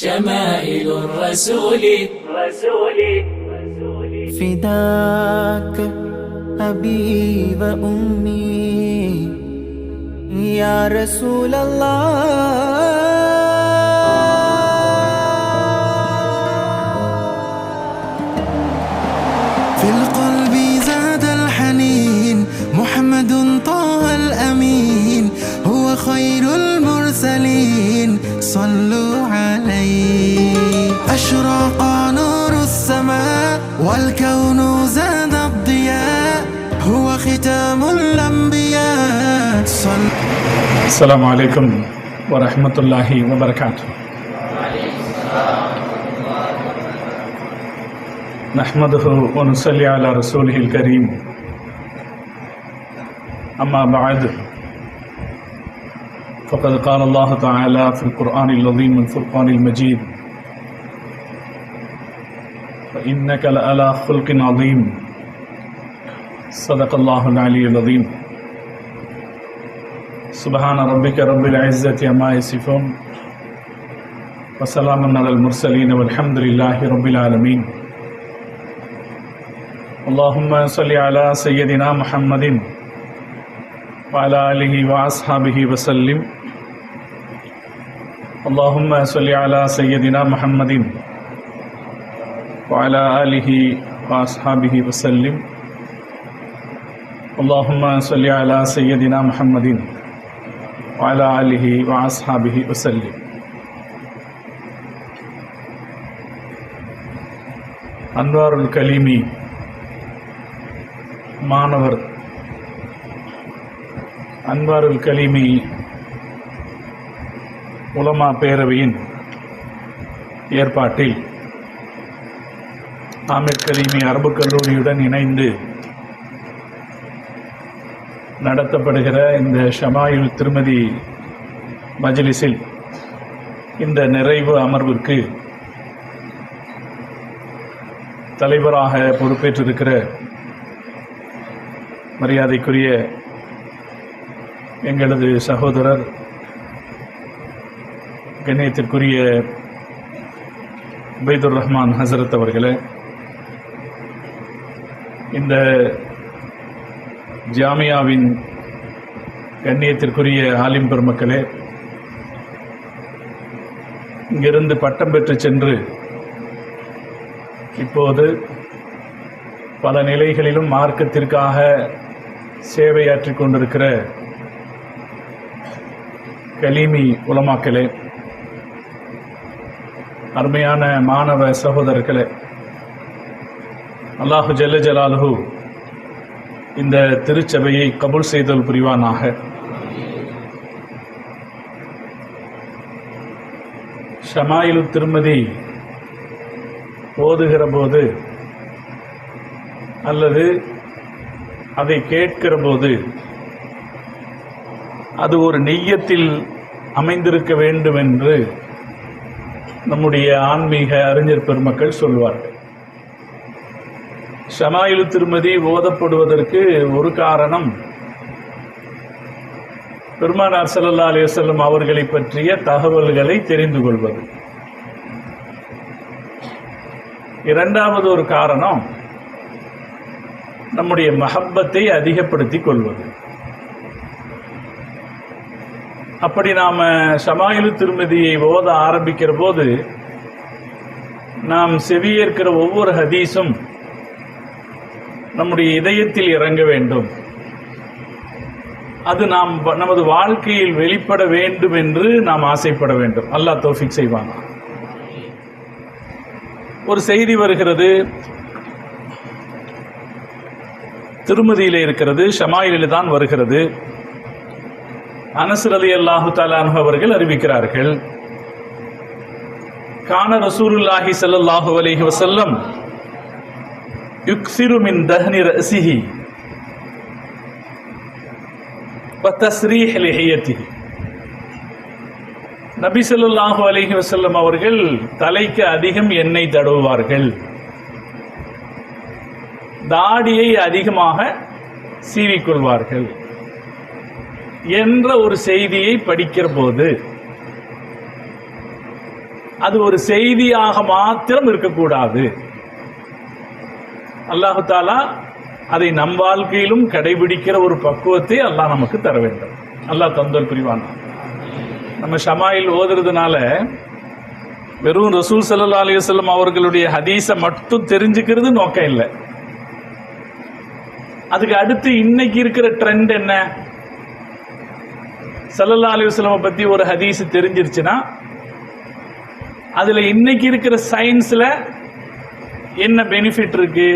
شمائل الرسول فداك أبي وأمي يا رسول الله في القلب زاد الحنين محمد طه الأمين هو خير المرسلين صلوا عليه أشرق نور السماء والكون زاد الضياء هو ختام الأنبياء السلام عليكم ورحمة الله وبركاته. نحمده ونصلي على رسوله الكريم. أما بعد فقد قال الله تعالى في القرآن العظيم والفرقان المجيد: وإنك لعلى خلق عظيم. صدق الله العلي العظيم. سبحان ربك رب العزة عما يصفون وسلام على المرسلين والحمد لله رب العالمين. اللهم صل على سيدنا محمد وعلى آله وأصحابه وسلم. اللهم صل على سيدنا محمد وعلى آله وأصحابه وسلم. اللهم صل على سيدنا محمد وعلى آله وأصحابه وسلم. அன்வாருல் கலீமி மாணவர் அன்வாருல் கலீமி உலமா பேரவையின் ஏற்பாட்டில் ஆமிர் கலீமி அரபு கல்லூரியுடன் இணைந்து நடத்தப்படுகிற இந்த ஷமாயுல் திருமதி மஜ்லிஸில் இந்த நிறைவு அமர்விற்கு தலைவராக பொறுப்பேற்றிருக்கிற மரியாதைக்குரிய எங்களது சகோதரர் கண்ணியத்திற்குரிய உபைதுர் ரஹ்மான் ஹசரத் அவர்களே, இந்த ஜாமியாவின் கண்ணியத்திற்குரிய ஆலிம் பெருமக்களே, இங்கிருந்து பட்டம் பெற்று சென்று இப்போது பல நிலைகளிலும் மார்க்கத்திற்காக சேவையாற்றிக் கொண்டிருக்கிற கலீமி உலமாக்களே, அருமையான மாணவ சகோதரர்களே, அல்லாஹு ஜல்ல ஜலாலுஹு இந்த திருச்சபையை கபூல் செய்தல் புரிவானாக. ஷமாயிலு திருமதி ஓதுகிற போது அல்லது அதை கேட்கிற போது அது ஒரு நெய்யத்தில் அமைந்திருக்க வேண்டும் என்று நம்முடைய ஆன்மீக அறிஞர் பெருமக்கள் சொல்வார்கள். ஷமாயிலு திருமதி ஓதப்படுவதற்கு ஒரு காரணம் பெருமானார் ஸல்லல்லாஹு அலைஹி வஸல்லம் அவர்களை பற்றிய தகவல்களை தெரிந்து கொள்வது. இரண்டாவது ஒரு காரணம் நம்முடைய மஹப்பத்தை அதிகப்படுத்திக் கொள்வது. அப்படி நாம ஷமாயிலு திருமதியை ஓத ஆரம்பிக்கிற போது நாம் செவியேற்கிற ஒவ்வொரு ஹதீஸும் நம்முடைய இதயத்தில் இறங்க வேண்டும். அது நாம் நமது வாழ்க்கையில் வெளிப்பட வேண்டும் என்று நாம் ஆசைப்பட வேண்டும். அல்லாஹ் தௌஃபீக் செய்வாங்க. ஒரு செய்தி வருகிறது, திருமதியிலே இருக்கிறது, ஷமாயிலில் தான் வருகிறது. அனஸ் ரலியல்லாஹு தஆலா அன்ஹு அவர்கள் அறிவிக்கிறார்கள், கான ரசூலுல்லாஹி ஸல்லல்லாஹு அலைஹி வஸல்லம் யுக்ஸிரு மின் தஹ்னி ரஸிஹி வ தஸ்ரீஹ் லிஹியத்திஹி. நபி ஸல்லல்லாஹு அலைஹி வஸல்லம் அவர்கள் தலைக்கு அதிகம் எண்ணெய் தடவுவார்கள், தாடியை அதிகமாக சீவிக்கொள்வார்கள் என்ற ஒரு செய்தியை படிக்கிற போது அது ஒரு செய்தியாக மாத்திரம் இருக்கக்கூடாது. அல்லாஹு தாலா அதை நம் வாழ்க்கையிலும் கடைபிடிக்கிற ஒரு பக்குவத்தை அல்லாஹ் நமக்கு தர வேண்டும். அல்லாஹ் தந்தல் புரிவான். நம்ம ஷமாயில் ஓதுறதுனால வெறும் ரசூல் ஸல்லல்லாஹு அலைஹி வஸல்லம் அவர்களுடைய ஹதீஸை மட்டும் தெரிஞ்சுக்கிறது நோக்கம் இல்லை. அதுக்கு அடுத்து இன்னைக்கு இருக்கிற ட்ரெண்ட் என்ன? ஸல்லல்லாஹு அலைஹி வஸல்லம் பத்தி ஒரு ஹதீஸ் தெரிஞ்சிருச்சுன்னா அதுல இன்னைக்கு இருக்கிற சயின்ஸ்ல என்ன பெனிஃபிட் இருக்கு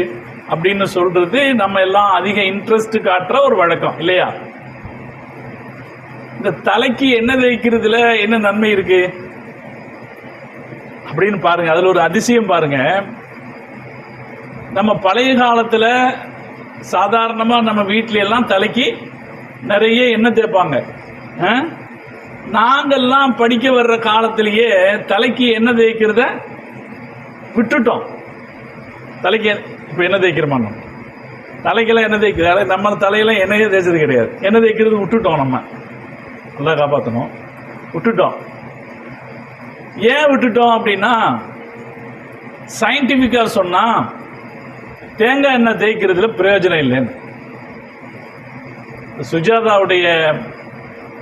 அப்படின்னு சொல்றது நம்ம எல்லாம் அதிக இன்ட்ரெஸ்ட் காட்டுற ஒரு வழக்கம் இல்லையா? இந்த தலைக்கு என்ன தேய்க்கிறதுல என்ன நன்மை இருக்கு அப்படின்னு பாருங்க. அதுல ஒரு அதிசயம் பாருங்க. நம்ம பழைய காலத்துல சாதாரணமா நம்ம வீட்ல எல்லாம் தலைக்கு நிறைய எண்ணெய் தேய்ப்பாங்க. நாங்கெல்லாம் படிக்க வர்ற காலத்திலேயே தலைக்கு எண்ணெய் தேய்க்கிறத விட்டுட்டோம். தலைக்கு இப்ப என்ன தேய்க்கிறோமா? தலைக்கெல்லாம் என்ன தேய்க்கிறது? நம்ம தலையெல்லாம் எண்ணெயே தேய்ச்சது கிடையாது. எண்ணெய் தேய்க்கிறது விட்டுட்டோம். நம்ம நல்லா காப்பாற்றணும், விட்டுட்டோம். ஏன் விட்டுட்டோம் அப்படின்னா, சயின்டிபிக்கா சொன்னா தேங்காய் எண்ணெய் தேய்க்கிறதுல பிரயோஜனம் இல்லைன்னு. சுஜாதாவுடைய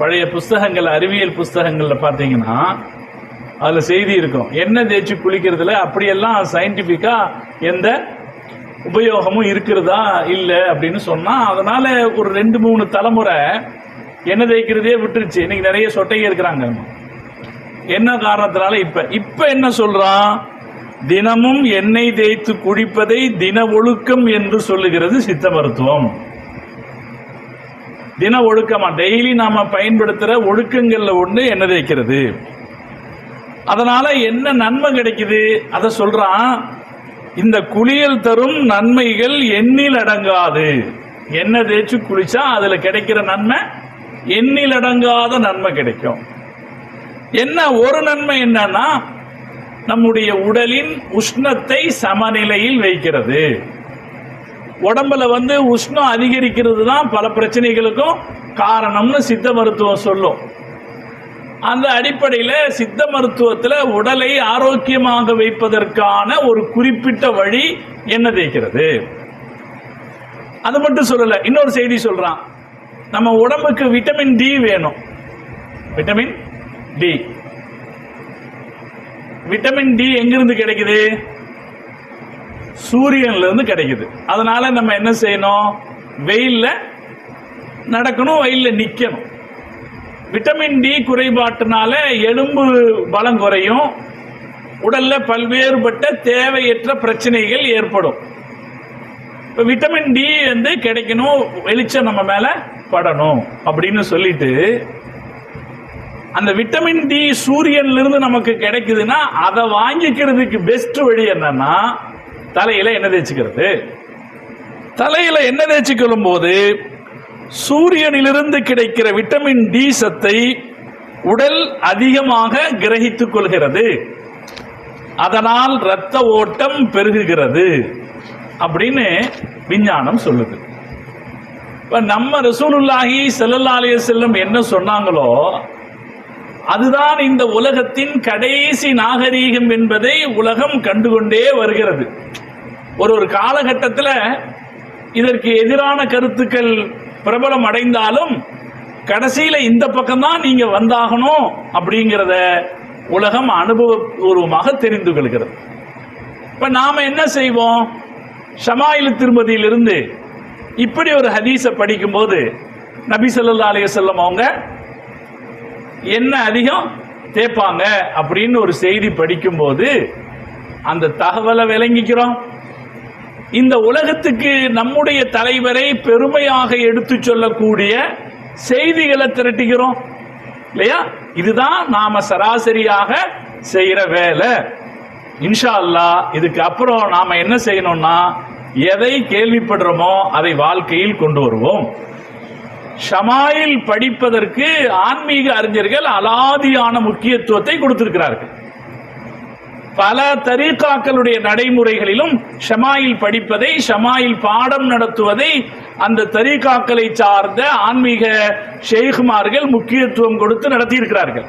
பழைய புஸ்தகங்கள், அறிவியல் புஸ்தகங்கள்ல பார்த்தீங்கன்னா அதுல செய்தி இருக்கும், எண்ணெய் தேய்ச்சி குளிக்கிறதுல அப்படியெல்லாம் சயின்டிபிக்கா எந்த உபயோகமும் இருக்கிறதா இல்லை அப்படின்னு சொன்னா, அதனால ஒரு 2-3 தலைமுறை எண்ணெய் தேய்க்கிறதே விட்டுருச்சு. இன்னைக்கு நிறைய சொட்டைங்க இருக்கிறாங்க. என்ன காரணத்தினால? இப்ப என்ன சொல்றான்? தினமும் எண்ணெய் தேய்த்து குடிப்பதை தின ஒழுக்கம் என்று சொல்லுகிறது சித்த மருத்துவம். தின ஒழுக்கமா டெய்லி நாம பயன்படுத்துற ஒழுக்கங்கள்ல ஒண்ணு எண்ணெய் தேய்க்கிறது. அதனால என்ன நன்மை கிடைக்குது அத சொல்றான். இந்த குளியல் தரும் நன்மைகள் எண்ணில் அடங்காது. எண்ணெய் தேய்ச்சி குளிச்சா அதுல கிடைக்கிற நன்மை எண்ணில் அடங்காத நன்மை கிடைக்கும். என்ன ஒரு நன்மை என்னன்னா, நம்முடைய உடலின் உஷ்ணத்தை சமநிலையில் வைக்கிறது. உடம்புல உஷ்ணம் அதிகரிக்கிறது தான் பல பிரச்சனைகளுக்கும் காரணம்னு சித்த மருத்துவம் சொல்லும். அந்த அடிப்படையில் சித்த மருத்துவத்தில் உடலை ஆரோக்கியமாக வைப்பதற்கான ஒரு குறிப்பிட்ட வழி எண்ணெய் தேய்க்கிறது. அது மட்டும் சொல்லல, இன்னொரு செய்தி சொல்றான். நம்ம உடம்புக்கு விட்டமின் டி வேணும். விட்டமின் டி, விட்டமின் டி எங்கிருந்து கிடைக்குது? சூரியன்ல இருந்து கிடைக்குது. அதனால நம்ம என்ன செய்யணும்? வெயில்ல நடக்கணும், வெயில்ல நிக்கணும். விட்டமின் டி குறைபாட்டினால எலும்பு பலம் குறையும், உடல்ல பல்வேறுபட்ட தேவையற்ற பிரச்சனைகள் ஏற்படும். விட்டமின் டி கிடைக்கணும், வெளிச்சம் நம்ம மேல படணும் அப்படின்னு சொல்லிட்டு, அந்த விட்டமின் டி சூரியன்ல இருந்து நமக்கு கிடைக்குதுன்னா அதை வாங்கிக்கிறதுக்கு பெஸ்ட் வழி என்னன்னா, தலையில எண்ணெய் தேய்ச்சிக்கிறது. தலையில எண்ணெய் தேய்ச்சிக்கொள்ளும் போது சூரியனிலிருந்து கிடைக்கிற விட்டமின் டி சத்தை உடல் அதிகமாக கிரகித்துக் கொள்கிறது. அதனால் இரத்த ஓட்டம் பெருகுகிறது அப்படின்னு விஞ்ஞானம் சொல்லுது. இப்ப நம்ம ரசூலுல்லாஹி ஸல்லல்லாஹு அலைஹி வஸல்லம் என்ன சொன்னாங்களோ அதுதான் இந்த உலகத்தின் கடைசி நாகரீகம் என்பதை உலகம் கண்டுகொண்டே வருகிறது. ஒரு காலகட்டத்தில் இதற்கு எதிரான கருத்துக்கள் பிரபலம் அடைந்தாலும் கடைசியில இந்த பக்கம் தான் நீங்க வந்தாகணும் அப்படிங்கிறத உலகம் அனுபவபூர்வமாக தெரிந்து கொள்கிறது. இப்ப நாம என்ன செய்வோம்? ஷமாயில் திருமதியிலிருந்து இப்படி ஒரு ஹதீஸை படிக்கும் போது நபி ஸல்லல்லாஹு அலைஹி வஸல்லம் அவங்க என்ன அதிகம் தேய்ப்பாங்க அப்படின்னு ஒரு செய்தி படிக்கும் போது அந்த தகவலை விளங்கிக்கிறோம். இந்த உலகத்துக்கு நம்முடைய தலைவரை பெருமையாக எடுத்து சொல்லக்கூடிய செய்திகளை திரட்டுகிறோம் இல்லையா? இதுதான் நாம சராசரியாக செய்யற வேலை. இன்ஷா அல்லாஹ் இதுக்கு அப்புறம் நாம என்ன செய்யணும்னா, எதை கேள்விப்படுறோமோ அதை வாழ்க்கையில் கொண்டு வருவோம். ஷமாயில் படிப்பதற்கு ஆன்மீக அறிஞர்கள் அலாதியான முக்கியத்துவத்தை கொடுத்திருக்கிறார்கள். பல தரீகாக்களுடைய நடைமுறைகளிலும் ஷமாயில் படிப்பதை, ஷமாயில் பாடம் நடத்துவதை அந்த தரீகாக்களை சார்ந்த ஆன்மீக ஷேகுமார்கள் முக்கியத்துவம் கொடுத்து நடத்தி இருக்கிறார்கள்.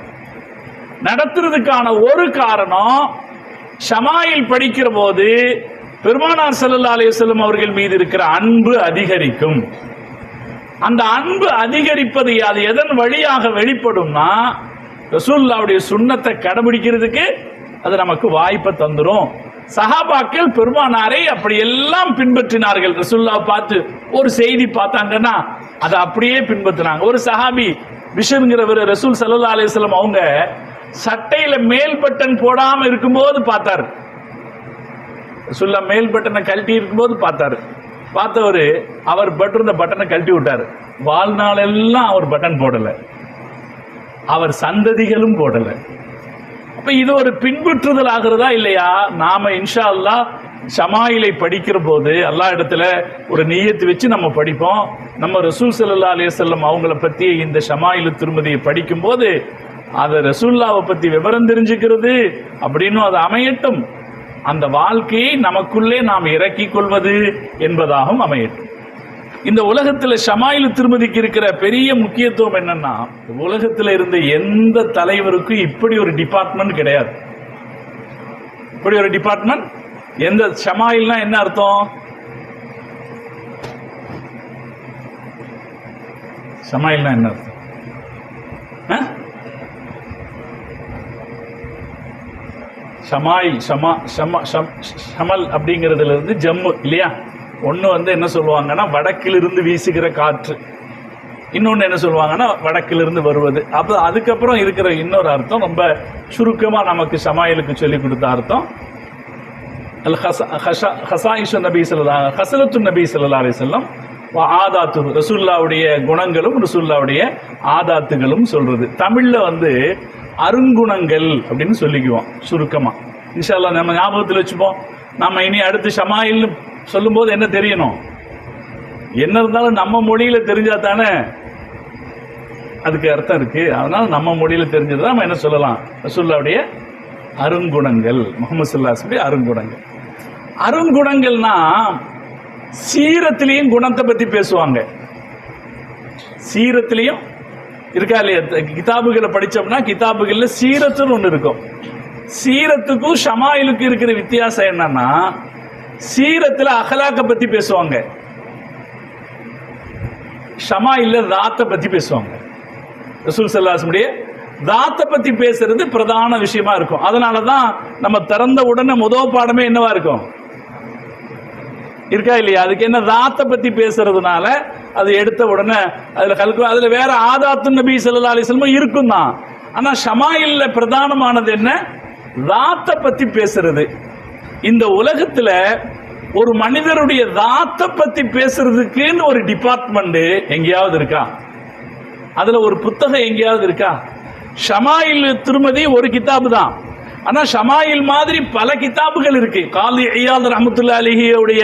நடத்துறதுக்கான ஒரு காரணம், ஷமாயில் படிக்கிற போது பெருமானார் ஸல்லல்லாஹு அலைஹி வஸல்லம் அவர்கள் மீது இருக்கிற அன்பு அதிகரிக்கும். அந்த அன்பு அதிகரிப்பது அது எதன் வழியாக வெளிப்படும்னா, ரசூலுல்லாஹ்வுடைய சுன்னத்தை கடைபிடிக்கிறதுக்கு அது நமக்கு வாய்ப்பை தந்துரும். சஹாபாக்கள் பெருமானாரை அப்படி எல்லாம் பின்பற்றினார்கள். ரசூலுல்லாஹ் பார்த்து ஒரு செய்தி பார்த்தாங்கன்னா அதை அப்படியே பின்பற்றினாங்க. ஒரு சஹாபி பிஷர்ங்கிறவர் ரசூல் ஸல்லல்லாஹு அலைஹி வஸல்லம் அவங்க சட்டையில மேல் பட்டன் போடாம இருக்கும்போது பார்த்தாரு. ரசூலுல்லாஹ் மேல் பட்டனை கழட்டி இருக்கும்போது பார்த்தாரு. பார்த்தவர் அவர் பட்டிருந்த பட்டனை கழட்டி விட்டார். வாழ்நாள் எல்லாம் அவர் பட்டன் போடல, அவர் சந்ததிகளும் போடல. அப்ப இது ஒரு பின்பற்றுதல் ஆகிறதா இல்லையா? நாம இன்ஷா அல்லாஹ் ஷமாயிலை படிக்கிற போது அல்லாஹ் இடத்துல ஒரு நியத்து வச்சு நம்ம படிப்போம். நம்ம ரசூல் ஸல்லல்லாஹு அலைஹி வஸல்லம் அவங்கள பத்தி இந்த ஷமாயிலு திருமதியை படிக்கும் போது அதை ரசூலுல்லாஹ்வை பத்தி விவரம் தெரிஞ்சுக்கிறது அப்படின்னு அது அமையட்டும். அந்த வாழ்க்கையை நமக்குள்ளே நாம் இறக்கிக் கொள்வது என்பதாகவும் அமையட்டும். இந்த உலகத்தில் ஷமாயிலு திருமதிக்கு இருக்கிற பெரிய முக்கியத்துவம் என்னன்னா, உலகத்தில் இருந்த எந்த தலைவருக்கும் இப்படி ஒரு டிபார்ட்மெண்ட் கிடையாது. இப்படி ஒரு டிபார்ட்மெண்ட் எந்த ஷமாயில்னா என்ன அர்த்தம்? ஷமாயில்னா என்ன அர்த்தம்? ஷமாயில் ஷமல் அப்படிங்கிறதுல இருந்து ஜம்மு இல்லையா? ஒன்று என்ன சொல்லுவாங்கன்னா வடக்கிலிருந்து வீசுகிற காற்று, இன்னொன்று என்ன சொல்லுவாங்கன்னா வடக்கிலிருந்து வருவது. அப்போ அதுக்கப்புறம் இருக்கிற இன்னொரு அர்த்தம் ரொம்ப சுருக்கமாக நமக்கு ஷமாயிலுக்கு சொல்லி கொடுத்த அர்த்தம் ஹசாயிஷு நபி ஸல்லல்லாஹு ஹஸலத்து நபி ஸல்லல்லாஹு அலைஹி வஸல்லம் ஆதாத்து, ரசூலுல்லாஹ்வுடைய குணங்களும் ரசூலுல்லாஹ்வுடைய ஆதாத்துகளும் சொல்றது. தமிழில் அருங்குணங்கள் அப்படின்னு சொல்லிக்குவோம் சுருக்கமா. இன்ஷா அல்லாஹ் நம்ம ஞாபகத்தில் வச்சுப்போம். நம்ம இனி அடுத்து ஷமாயில் சொல்லும் போது என்ன தெரியணும், என்ன இருந்தாலும் நம்ம மொழியில தெரிஞ்சா தானே அதுக்கு அர்த்தம் இருக்கு. அதனால நம்ம மொழியில தெரிஞ்சதுதான் நம்ம என்ன சொல்லலாம், ரசூலுல்லாஹ்வுடைய அருங்குணங்கள், முஹம்மது ஸல்லல்லாஹு அலைஹி வஸல்லம் அருங்குணங்கள். அருங்குணங்கள்னா சீரத்திலையும் குணத்தை பத்தி பேசுவாங்க. சீரத்திலையும் இருக்கா இல்லையா? கிதாபுகளை படிச்சோம்னா கிதாபுகள்ல சீரத்துன்னு ஒன்று இருக்கும். சீரத்துக்கும் ஷமாயிலுக்கு இருக்கிற வித்தியாசம் என்னன்னா, சீரத்துல அகலாக்க பத்தி பேசுவாங்க, ஷமாயில்ல தாத்தை பத்தி பேசுவாங்க. ரசூல் ஸல்லல்லாஹு அலைஹி வஸல்லம் தாத்தை பத்தி பேசுறது பிரதான விஷயமா இருக்கும். அதனாலதான் நம்ம திறந்த உடனே முதல் பாடமே என்னவா இருக்கும், இருக்கா இல்லையா? அதுக்கு என்ன, தாத்தை பத்தி பேசுறதுனால அது எடுத்த உடனே அதுல வேற ஆதாத்து நபி ஸல்லல்லாஹு அலைஹி வஸல்லம் இருக்கும் தான். ஆனா ஷமாயில்ல பிரதானமானது என்ன, தாத்தை பத்தி பேசுறது. இந்த உலகத்துல ஒரு மனிதருடைய தாத்தை பத்தி பேசுறதுக்குன்னு ஒரு டிபார்ட்மெண்ட் எங்கேயாவது இருக்கா? அதுல ஒரு புத்தகம் எங்கேயாவது இருக்கா? ஷமாயில் திருமதி ஒரு கிதாபு தான். ஆனா ஷமாயில் மாதிரி பல கிதாபுகள் இருக்கு. காலி இயாத் ரஹ்மத்துல்லாஹி அலைஹியுடைய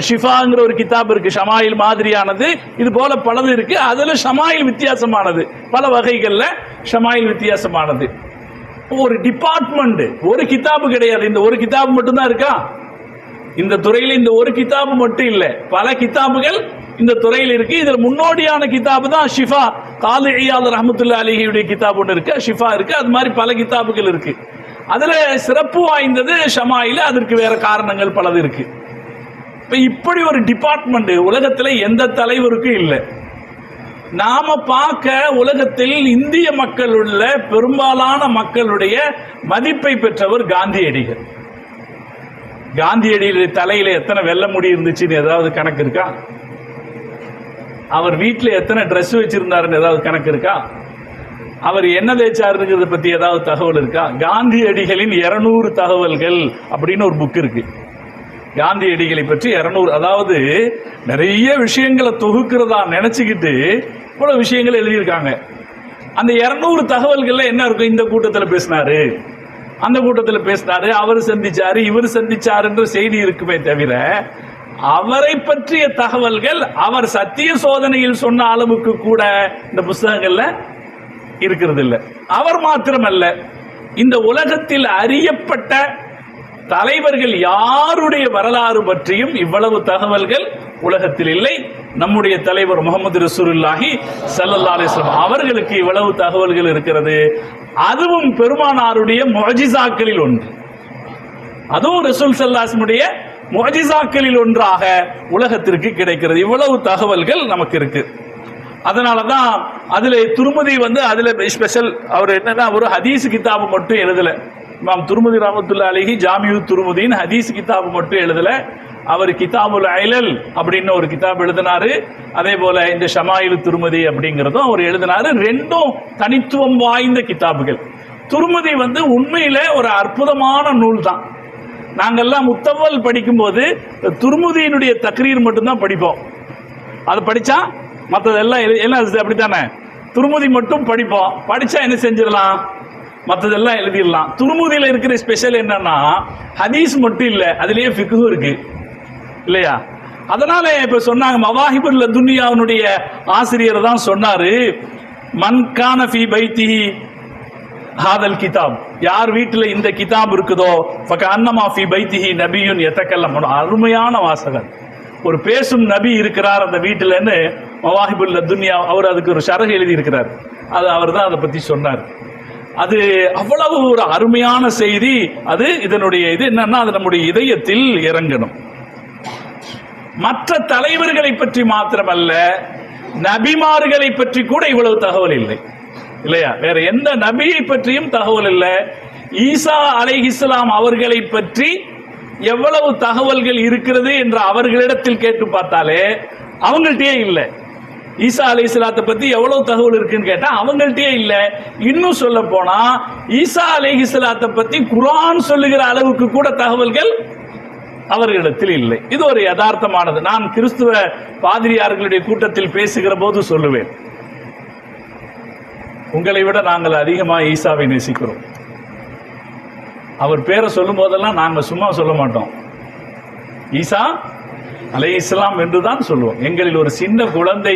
ஷிஃபாங்கிற ஒரு கிதாப் இருக்கு, ஷமாயில் மாதிரியானது. இது போல பலது இருக்கு. அதுல ஷமாயில் வித்தியாசமானது, பல வகைகள்ல ஷமாயில் வித்தியாசமானது. ஒரு டிபார்ட்மெண்ட், ஒரு கிதாபு கிடையாது. இந்த ஒரு கிதாபு மட்டும் தான் இருக்கா? இந்த துறையில இந்த ஒரு கிதாபு மட்டும் இல்ல, பல கிதாபுகள் இந்த துறையில் இருக்கு. இதுல முன்னோடியான கிதாபு தான் ஷிஃபா, காலி இயாத் ரஹ்மத்துல்லாஹி அலைஹியுடைய கிதாப் ஒன்று இருக்கு, ஷிஃபா இருக்கு. அது மாதிரி பல கிதாபுகள் இருக்கு. அதுல சிறப்பு வாய்ந்தது ஷமாயில, அதற்கு வேற காரணங்கள் பலது இருக்கு. இப்படி ஒரு டிபார்ட்மெண்ட் உலகத்துல எந்த தலைவருக்கும் இல்லை. நாம பார்க்க உலகத்தில் இந்திய மக்கள் உள்ள பெரும்பாலான மக்களுடைய மதிப்பை பெற்றவர் காந்தியடிகள். காந்தியடிகள் தலையில எத்தனை வெள்ளை முடி இருந்துச்சுன்னு ஏதாவது கணக்கு இருக்கா? அவர் வீட்டில் எத்தனை ட்ரெஸ் வச்சிருந்தாருன்னு ஏதாவது கணக்கு இருக்கா? அவர் என்ன தேய்ச்சாருங்கிறத பத்தி ஏதாவது தகவல் இருக்கா? காந்தியடிகளின் 200 தகவல்கள் அப்படின்னு ஒரு புக் இருக்கு. காந்தியடிகளை பற்றி 200, அதாவது நிறைய விஷயங்களை தொகுக்கிறதா நினைச்சுக்கிட்டு இவ்வளவு விஷயங்கள் எழுதியிருக்காங்க. அந்த 200 தகவல்கள்ல என்ன இருக்கும்? இந்த கூட்டத்தில் பேசினாரு, அந்த கூட்டத்தில் பேசினாரு, அவர் சந்திச்சாரு, இவர் சந்திச்சாருன்ற செய்தி இருக்குமே தவிர அவரை பற்றிய தகவல்கள் அவர் சத்திய சோதனையில் சொன்ன அளவுக்கு கூட இந்த புஸ்தகங்கள்ல இருக்கிறது இல்லை. அவர் மாத்திரமல்ல, இந்த உலகத்தில் அறியப்பட்ட தலைவர்கள் யாருடைய வரலாறு பற்றியும் இவ்வளவு தகவல்கள் உலகத்தில் இல்லை. நம்முடைய தலைவர் முகமது ரசூலுல்லாஹி ஸல்லல்லாஹு அலைஹி வஸல்லம் அவர்களுக்கு இவ்வளவு தகவல்கள் இருக்கிறது. அதுவும் பெருமானாருடைய முஅஜிசாக்களில் ஒன்று. அதுவும் ரசூல் ஸல்லல்லாஹு அலைஹி வஸல்லம் உடைய முஅஜிசாக்களில் ஒன்றாக உலகத்திற்கு கிடைக்கிறது. இவ்வளவு தகவல்கள் நமக்கு இருக்கு. அதனாலதான் அதுல துர்முதி அதுல ஸ்பெஷல். அவர் என்னன்னா ஒரு ஹதீஸ் கிதாபு மட்டும் எழுதல. இமாம் துர்முதி ரஹ்மத்துல்லாஹி அலைஹி ஜாமிஉ துர்முதின் ஹதீஸ் கிதாபு மட்டும் எழுதல. அவர் கிதாபுல் இலல் அப்படின்னு ஒரு கிதாப் எழுதினாரு. அதே போல இந்த ஷமாயிலு துர்முதி அப்படிங்கிறதும் அவர் எழுதினாரு. ரெண்டும் தனித்துவம் வாய்ந்த கிதாபுகள். துர்முதி உண்மையில ஒரு அற்புதமான நூல் தான். நாங்கெல்லாம் முத்தவல் படிக்கும்போது துர்முதியினுடைய தக்ரீர் மட்டும்தான் படிப்போம். அது படிச்சா மற்றதெல்லாம் எல்லாம் அப்படித்தானே. துர்முதி மட்டும் படிப்போம். படிச்சா என்ன செஞ்சிடலாம், மற்றதெல்லாம் எழுதிடலாம். துர்முதியில இருக்கிற ஸ்பெஷல் என்னன்னா ஹதீஸ் மட்டும் இல்ல, அதுலயே ஃபிக்ஹு இருக்கு இல்லையா. அதனால இப்ப சொன்னாங்க மவாஹிபுல் துன்யாவுடைய ஆசிரியர் தான் சொன்னாரு, மன் கான ஃபீ பைத்திஹி ஹாதல் கிதாப், யார் வீட்டுல இந்த கிதாப் இருக்குதோ ஃபகஅன்னமா ஃபீ பைத்திஹி நபியுன் யதகல்லம். அருமையான வாசகர், ஒரு பேசும் நபி இருக்கிறார் அந்த வீட்டுலன்னு மவாஹிபுல் துன்யா அவர் அதுக்கு ஒரு ஷரஹ் எழுதி இருக்கிறார். அது அவர் தான் அதை பத்தி சொன்னார். அது அவ்வளவு ஒரு அருமையான செய்தி. அது இதனுடைய இது என்னன்னா அது நம்முடைய இதயத்தில் இறங்கணும். மற்ற தலைவர்களை பற்றி மாத்திரமல்ல, நபிமார்களை பற்றி கூட இவ்வளவு தகவல் இல்லை இல்லையா. வேற எந்த நபியை பற்றியும் தகவல் இல்லை. ஈசா அலைஹிஸ்ஸலாம் அவர்களை பற்றி எவ்வளவு தகவல்கள் இருக்கிறது என்று அவர்களிடத்தில் கேட்டு பார்த்தாலே அவங்கள்ட்டே இல்லை. ஈசா அலைஹிஸ்ஸலாத்தை பத்தி எவ்வளவு தகவல் இருக்குன்னு கேட்டா அவங்கள்ட்டே இல்லை. இன்னும் சொல்ல போனா ஈசா அலைஹிஸ்ஸலாத்தை பத்தி குர்ஆன் சொல்லுகிற அளவுக்கு கூட தகவல்கள் அவர்களிடத்தில் இல்லை. இது ஒரு யதார்த்தமானது. நான் கிறிஸ்துவ பாதிரியார்களுடைய கூட்டத்தில் பேசுகிற போது சொல்லுவேன், உங்களை விட நாங்கள் அதிகமாக ஈசாவை நேசிக்கிறோம். அவர் பேரை சொல்லும் போதெல்லாம் நாங்கள் சும்மா சொல்ல மாட்டோம், ஈசா அலைஹிஸ்ஸலாம் என்று தான் சொல்லுவோம். எங்களில் ஒரு சின்ன குழந்தை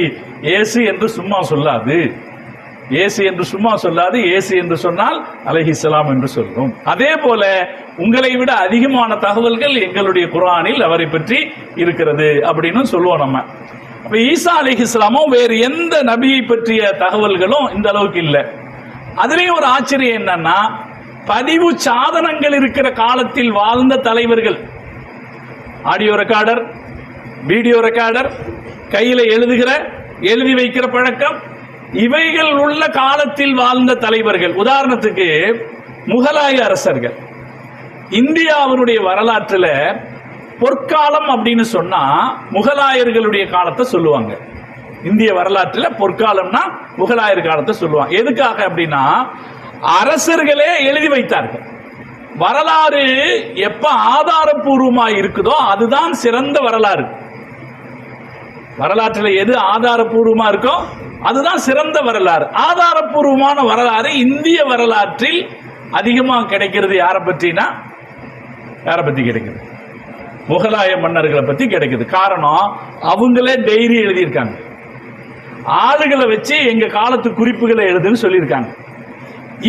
இயேசு என்று சும்மா சொல்லாது, இயேசு என்று சும்மா சொல்லாது, இயேசு என்று சொன்னால் அலைஹிஸ்ஸலாம் என்று சொல்லும். அதே போல உங்களை விட அதிகமான தகவல்கள் எங்களுடைய குர்ஆனில் அவரை பற்றி இருக்கிறது அப்படின்னு சொல்லுவோம் நம்ம. அப்ப ஈசா அலைஹிஸ்ஸலாமும் வேறு எந்த நபியை பற்றிய தகவல்களும் இந்த அளவுக்கு இல்லை. அதுலேயும் ஒரு ஆச்சரியம் என்னன்னா, பதிவு சாதனங்கள் இருக்கிற காலத்தில் வாழ்ந்த தலைவர்கள், ஆடியோ ரெக்கார்டர், வீடியோ ரெக்கார்டர், கையில எழுதி வைக்கிற பழக்கம், இவைகள் உள்ள காலத்தில் வாழ்ந்த தலைவர்கள். உதாரணத்துக்கு முகலாய அரசர்கள். இந்தியாவுடைய வரலாற்றுல பொற்காலம் அப்படின்னு சொன்னா முகலாயர்களுடைய காலத்தை சொல்லுவாங்க. இந்திய வரலாற்றுல பொற்காலம்னா முகலாயர் காலத்தை சொல்லுவாங்க. எதுக்காக அப்படின்னா அரசர்களே எழுதி வைத்தார்கள். வரலாறு எப்ப ஆதாரபூர்வமா இருக்குதோ அதுதான் சிறந்த வரலாறு. வரலாற்றுல எது ஆதாரபூர்வமா இருக்கோ அதுதான் சிறந்த வரலாறு. ஆதாரபூர்வமான வரலாறு இந்திய வரலாற்றில் அதிகமாக கிடைக்கிறது. யாரை பத்தி கிடைக்குது? முகலாய மன்னர்களை பத்தி கிடைக்குது. காரணம், அவங்களே டைரி எழுதியிருக்காங்க. ஆளுகளை வச்சு எங்க காலத்து குறிப்புகளை எழுதுன்னு சொல்லியிருக்காங்க.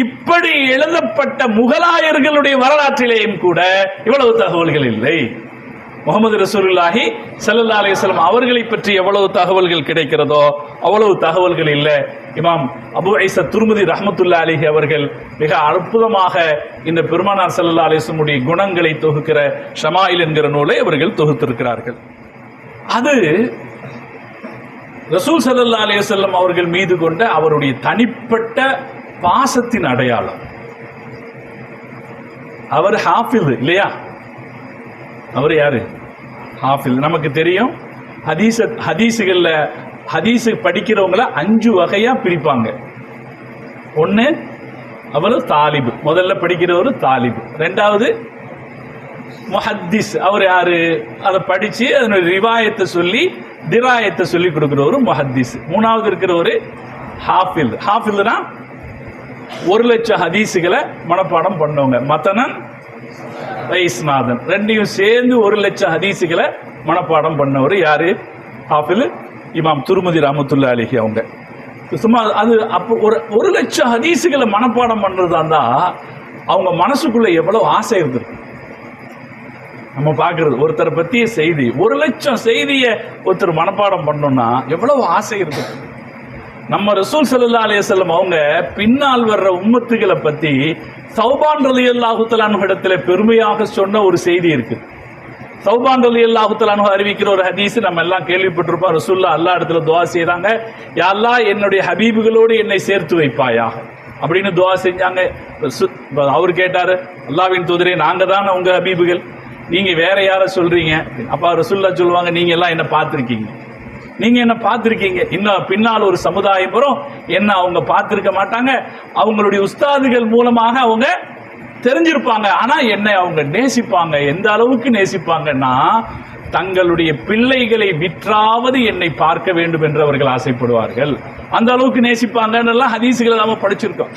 இப்படி எழுதப்பட்ட முகலாயர்களுடைய வரலாற்றிலேயும் கூட இவ்வளவு தகவல்கள் இல்லை. முகமது ரசூலுல்லாஹி ஸல்லல்லாஹு அலைஹி வஸல்லம் அவர்களை பற்றி எவ்வளவு தகவல்கள் கிடைக்கிறதோ அவ்வளவு தகவல்கள் இல்லை. இமாம் அபு ஐஸா துர்முதி ரஹ்மத்துல்லாஹி அலைஹி அவர்கள் மிக அற்புதமாக இந்த பெருமானார் ஸல்லல்லாஹு அலைஹி வஸல்லம் உடைய குணங்களை தொகுக்கிற ஷமாயில் என்கிற நூலை அவர்கள் தொகுத்திருக்கிறார்கள். அது ரசூல் ஸல்லல்லாஹு அலைஹி வஸல்லம் அவர்கள் மீது கொண்ட அவருடைய தனிப்பட்ட பாசத்தின் அடையாளம். அவர் ஹாஃபிஸ் இல்லையா? அவர் யாரு? ஹாஃபிஸ். நமக்கு தெரியும், ஹதீஸுகள்ல ஹதீஸ் படிக்கிறவங்கள 5 வகையா பிரிப்பாங்க. ஒன்னு அவர் தாலிபு, முதல்ல படிக்கிறவர் தாலிபு. ரெண்டாவது முஹத்திஸ், அவர் யாரு? அதை படிச்சு அதனுடைய ரிவாயத்தை சொல்லி திராயத்தை சொல்லி கொடுக்கிறவர் முஹத்திஸ். மூணாவது இருக்கிறவர் ஹாஃபிஸ். ஹாஃபிஸ்னா 1,00,000 ஹதீஸுகளை மனப்பாடம் பண்ணவங்க. மத்தனன் வைஸ்நாதன் ரெண்டையும் சேர்ந்து 1,00,000 ஹதீஸுகளை மனப்பாடம் பண்ணவர் யாரு? ஹாஃபிஸ் இமாம் துர்முதி ரஹ்மத்துல்லாஹி அலைஹி அவங்க. சும்மா அது அப்போ 1,00,000 ஹதீஸுகளை மனப்பாடம் பண்றதா இருந்தா அவங்க மனசுக்குள்ள எவ்வளவு ஆசை இருந்திருக்கு. நம்ம பார்க்கறது ஒருத்தரை பற்றிய செய்தி, 1,00,000 செய்தியை ஒருத்தர் மனப்பாடம் பண்ணோம்னா எவ்வளவு ஆசை இருக்கு. நம்ம ரசூல் ஸல்லல்லாஹு அலைஹி வஸல்லம் அவங்க பின்னால் வர்ற உம்மத்துகளை பற்றி சௌபான் ரலியல்லாஹு தஆலா அன்ஹு இடத்துல பெருமையாக சொன்ன ஒரு செய்தி இருக்கு. சௌபான் ரலியல்லாஹு தஆலா அன்ஹு அறிவிக்கிற ஒரு ஹதீஸ் நம்ம எல்லாம் கேள்விப்பட்டிருப்போம். ரசூலுல்லாஹ் அல்லாஹ் இடத்துல துஆ செய்தாங்க, யா அல்லாஹ் என்னுடைய ஹபீபுகளோடு என்னை சேர்த்து வைப்பாயா அப்படின்னு துஆ செஞ்சாங்க. அவர் கேட்டாரு, அல்லாஹ்வின் தூதரே, நாங்க தானே உங்க ஹபீபுகள், நீங்க வேற யார சொல்றீங்க? அப்ப ரசூலுல்லாஹ் சொல்லுவாங்க, நீங்க எல்லாம் என்ன பார்த்திருக்கீங்க, நீங்க என்ன பார்த்திருக்கீங்க. இன்னும் பின்னால் ஒரு சமுதாயம் வரும், என்ன அவங்க பார்த்திருக்க மாட்டாங்க, அவங்களுடைய உஸ்தாதுகள் மூலமாக அவங்க தெரிஞ்சிருப்பாங்க. ஆனா என்னை அவங்க நேசிப்பாங்க. எந்த அளவுக்கு நேசிப்பாங்கன்னா, தங்களுடைய பிள்ளைகளை விற்றாவது என்னை பார்க்க வேண்டும் என்று அவர்கள் ஆசைப்படுவார்கள். அந்த அளவுக்கு நேசிப்பாங்க. ஹதீசுகளை நாம படிச்சிருக்கோம்.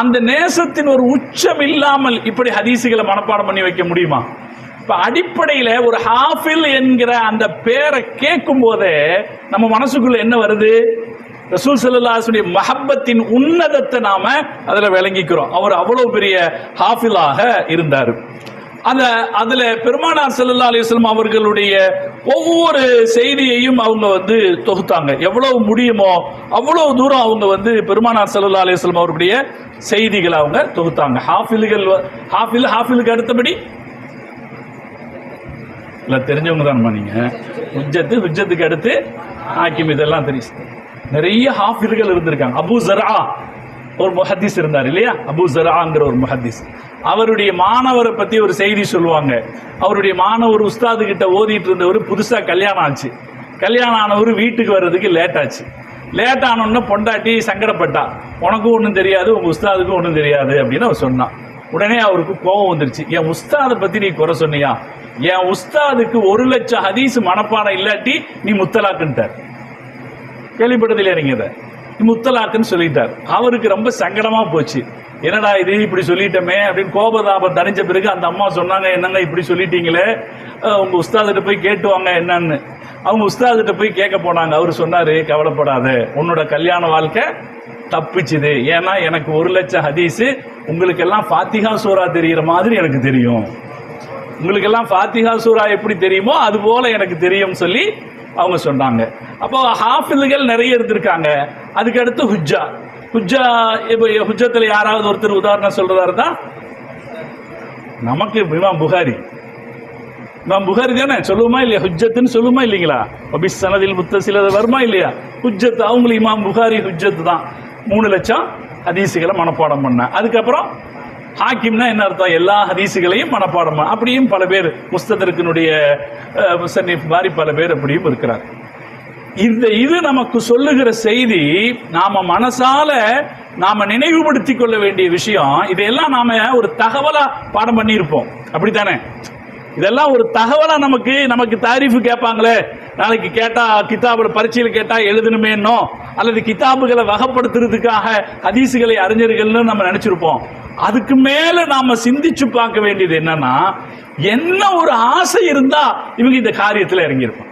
அந்த நேசத்தின் ஒரு உச்சம் இல்லாமல் இப்படி ஹதீசுகளை மனப்பாடம் பண்ணி வைக்க முடியுமா? இப்ப அடிப்படையில ஒரு ஹாஃபில் என்கிற அந்த பேரை கேட்கும் போதே நம்ம மனசுக்குள்ள என்ன வருது? ரசூல் ஸல்லல்லாஹு அலைஹி வஸல்லம் மஹப்பத்தின் உன்னதத்தை நாம அதுல விளங்கிக்கிறோம். அவர் அவ்வளவு பெரிய ஹாஃபிலாக இருந்தார். அதுல பெருமானார் ஸல்லல்லாஹு அலைஹி வஸல்லம் அவர்களுடைய ஒவ்வொரு செய்தியையும் அவங்க தொகுத்தாங்க. எவ்வளவு முடியுமோ அவ்வளவு தூரம் அவங்க பெருமானார் ஸல்லல்லாஹு அலைஹி வஸல்லம் அவருடைய செய்திகளை அவங்க தொகுத்தாங்க. ஹாஃபிலுக்கு அடுத்தபடி இல்ல தெரிஞ்சவங்க தான் நீங்க. ஹுஜ்ஜத்துக்கு அடுத்து ஹாக்கிம், இதெல்லாம் தெரியும். நிறைய ஹாஃபில்கள் இருந்திருக்காங்க. அபூ ஸர்ஆ ஒரு முஹத்திஸ் இருந்தார் இல்லையா? அபூ ஸர்ஆங்கிற ஒரு முஹத்திஸ். அவருடைய மாணவரை பத்தி ஒரு செய்தி சொல்லுவாங்க. அவருடைய மாணவர் உஸ்தாது கிட்ட ஓதிட்டு இருந்தவர் புதுசா கல்யாணம் ஆச்சு. கல்யாணம் ஆனவர் வீட்டுக்கு வர்றதுக்கு லேட் ஆச்சு. லேட் ஆனோன்னு பொண்டாட்டி சங்கடப்பட்டா, உனக்கும் ஒன்றும் தெரியாது, உங்க உஸ்தாதுக்கும் ஒன்றும் தெரியாது அப்படின்னு அவர் சொன்னான். உடனே அவருக்கு கோபம் வந்துருச்சு. என் உஸ்தாதை பத்தி நீ குறை சொன்னியா? என் உஸ்தாதுக்கு 1,00,000 ஹதீஸ் மனப்பாடம் இல்லாட்டி நீ முத்தலாக்குன்ட்டார். கேள்விப்பட்டதில்லையா நீங்க? இதை முத்தலாக்குன்னு சொல்லிட்டார். அவருக்கு ரொம்ப சங்கடமா போச்சு. என்னடா இது இப்படி சொல்லிட்டோமே அப்படின்னு கோபதாபம் தணிஞ்ச பிறகு அந்த அம்மா சொன்னாங்க, என்னங்க இப்படி சொல்லிட்டீங்களே, உங்க உஸ்தாதிட்ட போய் கேட்டுவாங்க என்னன்னு. அவங்க உஸ்தாதிட்ட போய் கேட்க போனாங்க. அவர் சொன்னாரு, கவலைப்படாத, உன்னோட கல்யாண வாழ்க்கை தப்பிச்சுது. ஏன்னா எனக்கு 1,00,000 ஹதீஸ், உங்களுக்கெல்லாம் ஃபாத்திஹா சூரா தெரிகிற மாதிரி எனக்கு தெரியும். உங்களுக்கெல்லாம் ஃபாத்திஹா சூரா எப்படி தெரியுமோ அது போல எனக்கு தெரியும் சொல்லி அவங்க சொன்னாங்க. அப்போ ஹாஃபில்கள் நிறைய இருந்திருக்காங்க. அதுக்கு அடுத்து ஹுஜ்ஜத்துல யாராவது ஒருத்தர் உதாரணம் சொல்றதா இருந்தா நமக்கு இமாம் புகாரி தானே சொல்லுவோமா இல்லையா? ஹுஜ்ஜத்துன்னு சொல்லுமா இல்லைங்களா? அபிஸ் சனதில் முத்தசில வருமா இல்லையா? ஹுஜ்ஜத் அவங்களுக்கு இமாம் புகாரி ஹுஜ்ஜத் தான். 3,00,000 ஹதீசுகளை மனப்பாடம் பண்ண. அதுக்கப்புறம் ஹாக்கிம்னா என்ன அர்த்தம்? எல்லா ஹதீசுகளையும் மனப்பாடம் பண்ண. அப்படியும் பல பேர் முஸ்ததர்க்கினுடைய முஸன்னிஃப் மாதிரி பல பேர் அப்படியும் இருக்கிறார். இது நமக்கு சொல்லுகிற செய்தி, நாம மனசால நாம நினைவுபடுத்திக் கொள்ள வேண்டிய விஷயம். இதையெல்லாம் நாம ஒரு தகவலா பாடம் பண்ணி இருப்போம், அப்படித்தானே? இதெல்லாம் ஒரு தகவலா நமக்கு தாரீஃபு கேட்பாங்களே, நாளைக்கு கேட்டா கிதாபுல பரீட்சையில் கேட்டா எழுதணுமேனோ, அல்லது கிதாபுகளை வகைப்படுத்துறதுக்காக ஹதீசுகளை அறிஞர்கள்னு நம்ம நினைச்சிருப்போம். அதுக்கு மேல நாம சிந்திச்சு பார்க்க வேண்டியது என்னன்னா, என்ன ஒரு ஆசை இருந்தா இவங்க இந்த காரியத்தில் இறங்கியிருப்போம்.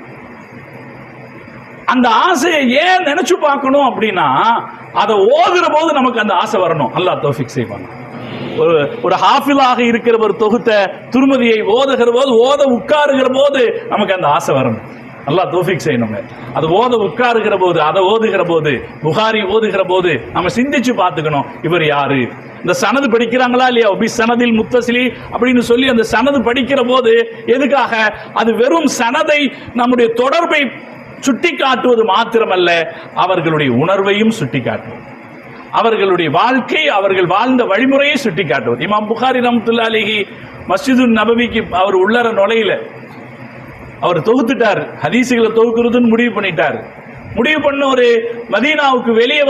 அந்த ஆசையை ஏன் நினைச்சு பார்க்கணும் அப்படின்னா, அதை ஓதுற போது நமக்கு அந்த ஆசை வரணும். அல்லாஹ் தௌஃபீக் செய்வாங்க. ஒரு ஹாஃபிலாக இருக்கிற ஒரு தொகுத்த துர்மதியை ஓதுகிற போது, உட்காருகிற போது நமக்கு அந்த ஆசை வரணும். அல்லாஹ் தௌஃபீக் செய்யணுங்க. அது உட்காருகிற போது, அதை ஓதுகிற போது, புகாரி ஓதுகிற போது நம்ம சிந்திச்சு பார்த்துக்கணும், இவர் யாரு? இந்த சனது படிக்கிறாங்களா இல்லையா? சனதில் முத்தசிலி அப்படின்னு சொல்லி அந்த சனது படிக்கிற போது எதுக்காக? அது வெறும் சனதை, நம்முடைய தொடர்பை சுட்டி காட்டுவது மாத்திரமல்ல, அவர்களுடைய உணர்வையும் சுட்டி காட்டுவது, அவர்களுடைய வாழ்க்கை, அவர்கள் வாழ்ந்த வழிமுறையை சுட்டி காட்டுவது. இமாம் புகாரி ரஹ்மத்துல்லாஹி அலைஹி மஸ்ஜிது நபவிக்கு அவர் உள்ளர நுழையில அவர் தொகுத்துட்டார். ஹதீசுகளை தொகுக்கிறதுன்னு முடிவு பண்ணிட்டார். முடிவு பண்ண ஒரு மதீனாவுக்கு வெளியே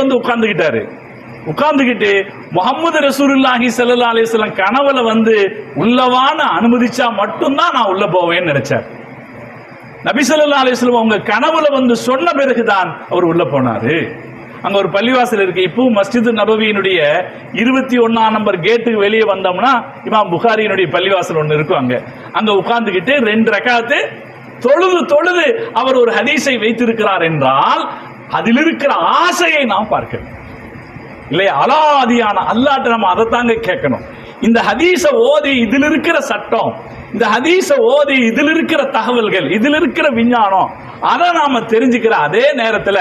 உட்கார்ந்துகிட்டு முஹம்மது ரசூலுல்லாஹி ஸல்லல்லாஹு அலைஹி வஸல்லம் கனவுல உள்ளவான அனுமதிச்சா மட்டும்தான் நான் உள்ள போவேன்னு நினைச்சார். நபி ஸல்லல்லாஹு அலைஹி வஸல்லம் அவங்க கனவுல சொன்ன பிறகுதான் அவர் உள்ள போனாரு. அங்க ஒரு பள்ளிவாசல் இருக்கு. இப்போ மஸ்ஜிது நபவியினுடைய 21ஆம் நம்பர் கேட்டுக்கு வெளியே வந்தோம்னா இமாம் புகாரியினுடைய பள்ளிவாசல் ஒன்று இருக்கும். அங்க உட்கார்ந்துகிட்டு 2 ரக்காத்து தொழுது அவர் ஒரு ஹதீஸை வைத்திருக்கிறார் என்றால் அதில் இருக்கிற ஆசையை நாம் பார்க்கணும் இல்லையா? அலாதியான அல்லாஹ்ட்ட நம்ம அதைத்தாங்க கேட்கணும். இந்த ஹதீஸ ஓதி இதில் இருக்கிற சட்டம், இந்த ஹதீஸ ஓதி இதில் இருக்கிற தகவல்கள், இதில் இருக்கிற விஞ்ஞானம், அதை நாம தெரிஞ்சுக்கிற அதே நேரத்தில்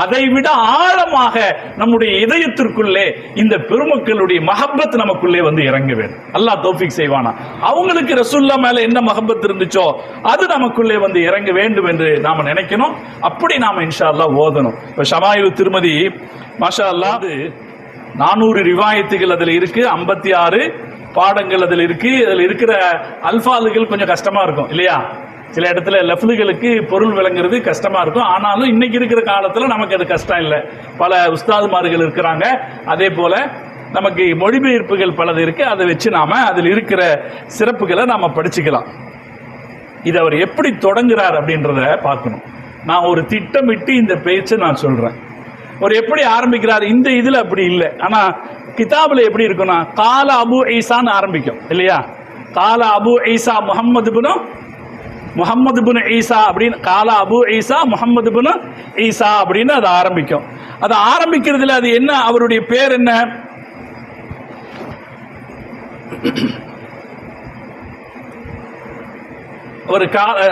அதை விட ஆழமாக நம்முடைய இதயத்திற்குள்ளே இந்த பெருமக்களுடைய மஹப்பத் நமக்குள்ளே வந்து இறங்க வேண்டும். அல்லாஹ் தௌஃபீக் செய்வானா. அவங்களுக்கு ரசூலுல்லாஹ் மேல என்ன மஹப்பத் இருந்துச்சோ அது நமக்குள்ளே வந்து இறங்க வேண்டும் என்று நாம நினைக்கணும். அப்படி நாம இன்ஷா அல்லாஹ் ஓதணும். இப்ப ஷமாயிலு திருமதி மாஷா அல்லாஹ் 400 ரிவாயத்துகள் அதில் இருக்கு, 56 பாடங்கள் அதில் இருக்கு. அதில் இருக்கிற அல்ஃபாதுகள் கொஞ்சம் கஷ்டமா இருக்கும் இல்லையா? சில இடத்துல லஃப்லுகளுக்கு பொருள் விளங்குறது கஷ்டமா இருக்கும். ஆனாலும் இன்னைக்கு இருக்கிற காலத்துல நமக்கு அது கஷ்டம் இல்லை. பல உஸ்தாதுமார்கள் இருக்கிறாங்க. அதே போல நமக்கு மொழிபெயர்ப்புகள் பலது இருக்கு. அதை வச்சு நாம அதில் இருக்கிற சிறப்புகளை நாம படிச்சுக்கலாம். இது அவர் எப்படி தொடங்குறார் அப்படின்றத பார்க்கணும். நான் ஒரு திட்டமிட்டு இந்த பேச்சை நான் சொல்றேன். அவர் எப்படி ஆரம்பிக்கிறார்? இந்த இதுல அப்படி இல்லை. ஆனா கிதாபுல எப்படி இருக்குன்னா கால அபு ஈசான்னு ஆரம்பிக்கும் இல்லையா? கால அபு ஈசா முஹம்மது பின் ஈசா அப்படின்னு, கால அபு ஈசா முஹம்மது பின் ஈசா அப்படின்னு அது ஆரம்பிக்கும். அது ஆரம்பிக்கிறதுல அது என்ன, அவருடைய பேர் என்ன?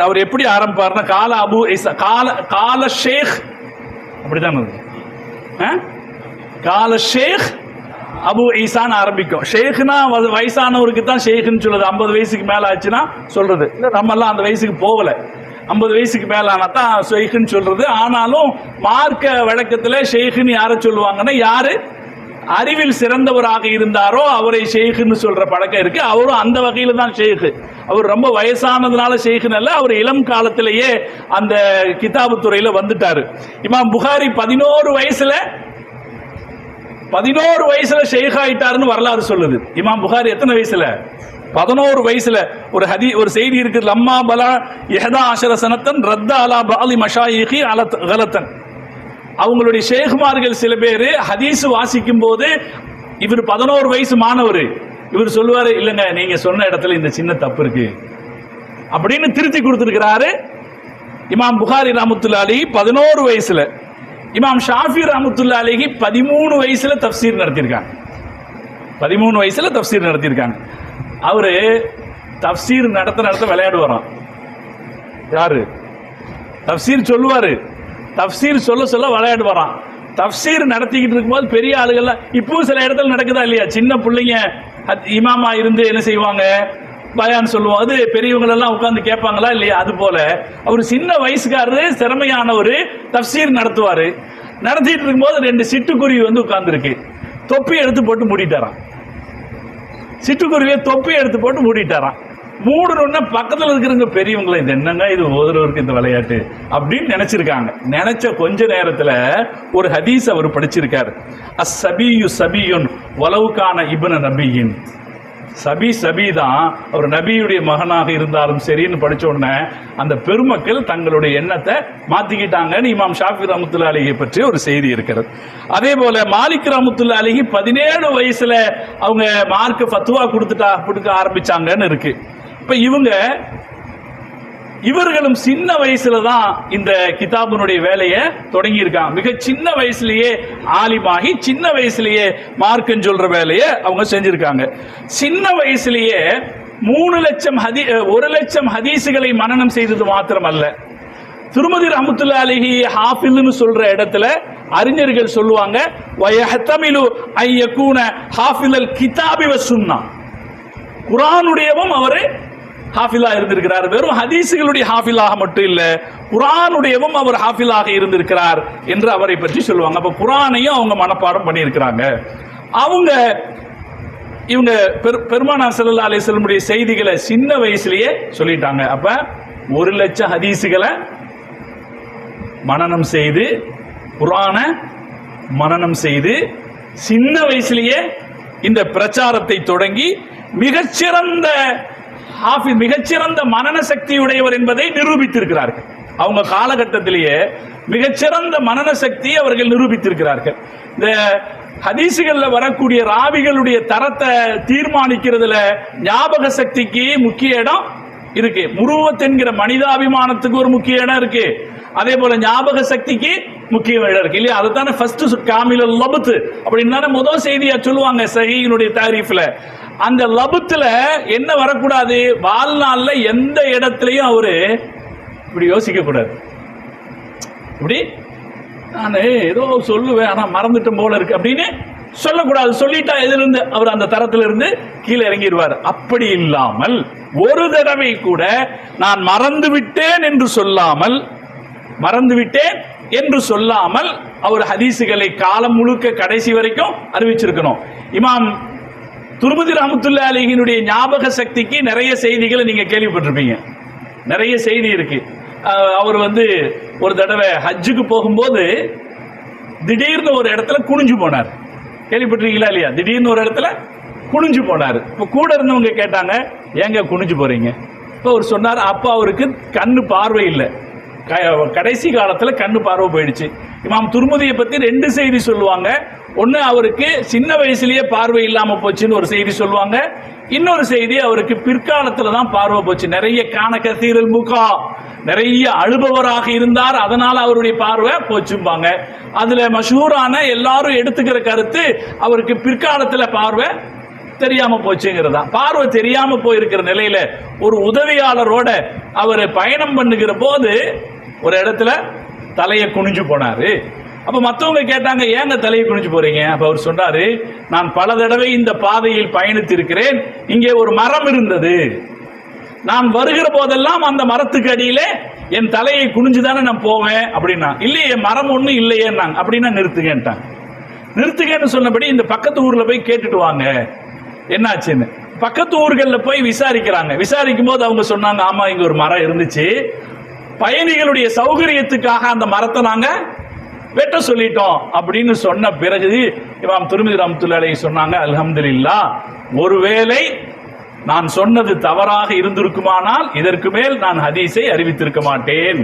அவர் எப்படி ஆரம்பிப்பார்னா கால அபு ஈசா, கால ஷேக், அப்படிதான் கால ஷேக் அபு ஈசான்னு ஆரம்பிக்கும். ஷேக்னா வயசானவருக்கு தான் ஷேக்னு சொல்லுது. 50 வயசுக்கு மேல ஆச்சுன்னா சொல்றது. நம்ம எல்லாம் அந்த வயசுக்கு போகல. 50 வயசுக்கு மேல ஆனா தான் ஷேக்னு சொல்றது. ஆனாலும் மார்க்க வழக்கத்துல ஷேக்னு யாரை சொல்லுவாங்கன்னா, யாரு அறிவில் சிறந்தவராக இருந்தாரோ அவரை ஷேக்னு சொல்ற பழக்கம் இருக்கு. அவரும் அந்த வகையில தான் ஷேக். அவர் ரொம்ப வயசானதுனால ஷேக்னு அல்ல, அவர் இளம் காலத்திலேயே அந்த கிதாபு துறையில வந்துட்டாரு. இமாம் புகாரி 11 வயசுல ஷேக் ஆயிட்டாருன்னு வரலாறு சொல்லுது. இமாம் புகாரி எத்தனை வயசுல? 11 வயசுல. ஒரு செய்தி இருக்கு, லம்மா பலா 11 சனத்தன் ரத்த அலா பாலி மஷாயிகி அலத் கலத்தன். அவங்களுடைய ஷேகுமார்கள் சில பேர் ஹதீஸ் வாசிக்கும் போது இவர் 11 வயசு மாணவர், இவர் சொல்லுவாரு, இல்லைங்க நீங்க சொன்ன இடத்துல இந்த சின்ன தப்பு இருக்கு அப்படின்னு திருத்தி கொடுத்திருக்கிறாரு. இமாம் புகாரி ரஹ்மத்துல்லாஹி அலைஹி 11 வயசுல. இமாம் ஷாஃபி ரஹ்மத்துல்லாஹி அலைஹி 13 வயசுல தஃப்சீர் நடத்தியிருக்காங்க. 13 வயசுல தஃப்சீர் நடத்தியிருக்காங்க. அவரு தஃப்சீர் நடத்த விளையாடுவாராம். யாரு? தஃப்சீர் சொல்லுவாரு, தஃப்சீர் சொல்ல விளையாடுவாராம். தஃப்சீர் நடத்திக்கிட்டு இருக்கும்போது பெரிய ஆளுகள்லாம், இப்பவும் சில இடத்துல நடக்குதா இல்லையா, சின்ன பிள்ளைங்க இமாமா இருந்து என்ன செய்வாங்க, பயான் சொல்லுவோம். அது பெரியவங்களெல்லாம் உட்காந்து கேட்பாங்களா இல்லையா? அது போல அவர் சின்ன வயசுக்காரரு, திறமையானவர், தஃப்சீர் நடத்துவாரு. நடத்திட்டு இருக்கும்போது 2 சிட்டுக்குருவி வந்து உட்கார்ந்துருக்கு. தொப்பி எடுத்து போட்டு மூடிட்டாராம். சிட்டுக்குருவியை தொப்பி எடுத்து போட்டு மூடிட்டாராம். மூடணும்னா பக்கத்தில் இருக்கிறவங்க பெரியவங்களை, இது என்னங்க இது ஓதுறவருக்கு இந்த விளையாட்டு அப்படின்னு நினைச்சிருக்காங்க. நினைச்ச கொஞ்ச நேரத்தில் ஒரு ஹதீஸ் அவர் படிச்சிருக்காரு. அஸ்ஸபியு சபியுன் வலவுகான இப்ன நபியின். சபி தான் அவர் நபியுடைய மகனாக இருந்தாலும் சரின்னு படிச்ச உடனே அந்த பெருமக்கள் தங்களுடைய எண்ணத்தை மாத்திக்கிட்டாங்கன்னு இமாம் ஷாஃபி ரஹ்மத்துல்லாஹி அலைஹி பற்றி ஒரு செய்தி இருக்கிறது. அதே போல மாலிக் ரஹ்மத்துல்லாஹி அலைஹி 17 வயசுல அவங்க மார்க்க ஃபத்வா கொடுக்க ஆரம்பிச்சாங்கன்னு இருக்கு. இப்ப இவர்களும் சின்ன வயசுல தான் இந்த கிதாபினுடைய வேலையை தொடங்கி இருக்காங்க. மிக சின்ன வயசுலயே ஆலிமாகி சின்ன வயசுலயே மார்க்கம் சொல்ற வேலையை அவங்க செஞ்சிருக்காங்க. சின்ன வயசுலயே 1 லட்சம் ஹதீசுகளை மனனம் செய்தது மாத்திரமல்ல, திருமதி ரஹ்மத்துல்லாஹி அலைஹி ஹாஃபில்னு சொல்ற இடத்துல அறிஞர்கள் சொல்லுவாங்க, வயஹ்தமிலு ஐயகூன ஹாஃபிலல் கிதாபி வ சுன்னா. குர்ஆனுடையவும் அவரு ஹாஃபிலா இருந்திருக்கிறார். வெறும் ஹதீசுகளுடைய ஹாஃபிலாக மட்டும் இல்ல, குர்ஆனுடையவும் அவர் ஹாஃபிலாக இருந்திருக்கிறார் என்று அவரை பற்றி சொல்லுவாங்க. அப்ப குர்ஆனையும் அவங்க மனப்பாடம் பண்ணி இருக்கிறாங்க. இவங்க பெருமானார் ஸல்லல்லாஹு அலைஹி வஸல்லம் செய்திகளை சின்ன வயசுலயே சொல்லிட்டாங்க. அப்ப 1 லட்சம் ஹதீசுகளை மனனம் செய்து, குர்ஆனை மனனம் செய்து, சின்ன வயசுலயே இந்த பிரச்சாரத்தை தொடங்கி மிகச்சிறந்த மனன சக்தியுடையவர் என்பதை நிரூபித்திருக்கிறார்கள். அவங்க காலகட்டத்திலேயே மிகச்சிறந்த மனன சக்தியை அவர்கள் நிரூபித்திருக்கிறார்கள். இந்த ஹதீசுகள்ல வரக்கூடிய ராவிகளுடைய தரத்தை தீர்மானிக்கிறதுல ஞாபக சக்திக்கு முக்கிய இடம் இருக்கு. முருவத் என்கிற மனிதாபிமானத்துக்கு ஒரு முக்கிய இடம் இருக்கு. அதே போல ஞாபக சக்திக்கு முக்கிய இடம் இருக்கு இல்லையா? அதுதானே ஃபர்ஸ்ட் காமிலுல் லபத் அப்படின்னு முதல் செய்தியா சொல்லுவாங்க சஹீஹினுடைய தாரீஃப்ல. அந்த லபுத்துல என்ன வரக்கூடாது, வாழ்நாள்ல எந்த இடத்துலையும் அவரு இப்படி யோசிக்க கூடாது. இப்படி நான் ஏதோ சொல்லுவேன் ஆனா மறந்துட்டும் போல இருக்கு அப்படின்னு சொல்லக்கூடாது. சொல்லிட்டா எதிலிருந்து அவர் அந்த தரத்திலிருந்து கீழே இறங்கிடுவார். அப்படி இல்லாமல் ஒரு தடவை கூட நான் மறந்து விட்டேன் என்று சொல்லாமல் அவர் ஹதீசுகளை காலம் முழுக்க கடைசி வரைக்கும் அறிவிச்சிருக்கணும். இமாம் துர்முதி ரஹ்மத்துல்லாஹி அலைஹினுடைய ஞாபக சக்திக்கு நிறைய செய்திகளை நீங்க கேள்விப்பட்டிருப்பீங்க. நிறைய செய்தி இருக்கு. அவர் ஒரு தடவை ஹஜ்ஜுக்கு போகும்போது திடீர்னு ஒரு இடத்துல குனிஞ்சு போனார். கேள்விப்பட்டிருக்கீங்களா இல்லையா? திடீர்னு ஒரு இடத்துல குனிஞ்சு போனார். இப்போ கூட இருந்தவங்க கேட்டாங்க, ஏங்க குனிஞ்சு போறீங்க? இப்போ அவர் சொன்னார், அப்போ அவருக்கு கண்ணு பார்வை இல்லை, கடைசி காலத்தில் கண்ணு பார்வை போயிடுச்சு. இமாம் துர்முதியை பற்றி 2 செய்தி சொல்லுவாங்க. ஒன்று, அவருக்கு சின்ன வயசுலயே பார்வை இல்லாம போச்சுன்னு ஒரு செய்தி சொல்லுவாங்க. இன்னொரு செய்தி, அவருக்கு பிற்காலத்துல தான் பார்வை போச்சு. நிறைய கான கசீரல் முகா, நிறைய அழுபவராக இருந்தார், அதனால அவருடைய பார்வை போச்சும்பாங்க. அதுல மஷூரான எல்லாரும் எடுத்துக்கிற கருத்து, அவருக்கு பிற்காலத்துல பார்வை தெரியாம போச்சுங்கிறதா. பார்வை தெரியாம போயிருக்கிற நிலையில ஒரு உதவியாளரோட அவர் பயணம் பண்ணுகிற போது ஒரு இடத்துல தலையை குனிஞ்சு போனாரு. அப்ப மற்றவங்க கேட்டாங்க, ஏங்க தலையை குனிஞ்சு போறீங்க? அப்ப அவர் சொன்னாரு, நான் பல தடவை இந்த பாதையில் பயணித்திருக்கிறேன், இங்கே ஒரு மரம் இருந்தது, நான் வருகிற போதெல்லாம் அந்த மரத்துக்கு அடியிலே என் தலையை குனிஞ்சுதானே நான் போவேன் அப்படின்னா. இல்லையே, மரம் ஒன்றும் இல்லையே. அப்படின்னா நிறுத்துங்கன்ட்டாங்க. நிறுத்துங்கன்னு சொன்னபடி இந்த பக்கத்து ஊர்ல போய் கேட்டுட்டு வாங்க என்னாச்சுன்னு. பக்கத்து ஊர்கள்ல போய் விசாரிக்கிறாங்க. விசாரிக்கும் போது அவங்க சொன்னாங்க, ஆமா இங்க ஒரு மரம் இருந்துச்சு, பயணிகளுடைய சௌகரியத்துக்காக அந்த மரத்தை நாங்க வெட்ட சொல்லிட்டோம் அப்படின்னு சொன்ன பிறகு இமாம் துர்முதி ரஹ்மத்துல்லாஹி அலைஹி சொன்னாங்க, அல்ஹம்துலில்லாஹ், ஒருவேளை நான் சொன்னது தவறாக இருந்திருக்குமானால் இதற்கு மேல் நான் ஹதீஸை அறிவித்திருக்க மாட்டேன்.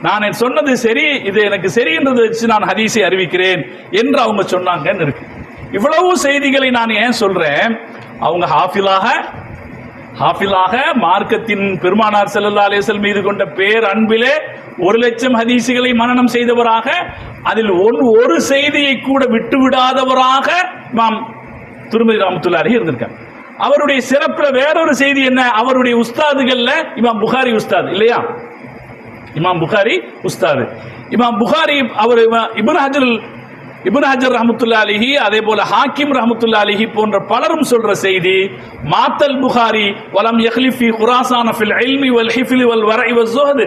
நான் சொன்னது சரி, இது எனக்கு சரி என்றதை வச்சு நான் ஹதீஸை அறிவிக்கிறேன் என்று அவங்க சொன்னாங்கன்னு இருக்கு. இவ்வளவு செய்திகளை நான் ஏன் சொல்றேன்? அவங்க ஹாஃபிலாக மார்க்கத்தின் பெருமானார் ஸல்லல்லாஹு அலைஹி வஸல்லம் மீது கொண்ட பேர் அன்பிலே 1,00,000 ஹதீசுகளை மனனம் செய்தவராக, அதில் ஒரு செய்தியை கூட விட்டு விடாதவராக இமாம் துர்முதி ரஹ்மத்துல்லாஹி அலைஹி இருந்திருக்காங்க. அவருடைய சிறப்புல வேறொரு செய்தி என்ன? அவருடைய உஸ்தாதுகள்ல இமாம் புகாரி உஸ்தாது இல்லையா? இமாம் புகாரி உஸ்தாது. இமாம் புகாரி அவர் இப்னு ஹஜர் ரஹ்மத்துல்லாஹி அலைஹி, அதே போல ஹாக்கிம் ரஹ்மத்துல்லாஹி அலைஹி போன்ற பலரும் சொல்ற செய்தி, மாத்தல் புகாரி வலம் யக்லிஃப் ஃபி குராசான ஃபில் இல்மி வல் ஹிஃப்லி வல் வரஇ வஸ் ஸுஹத்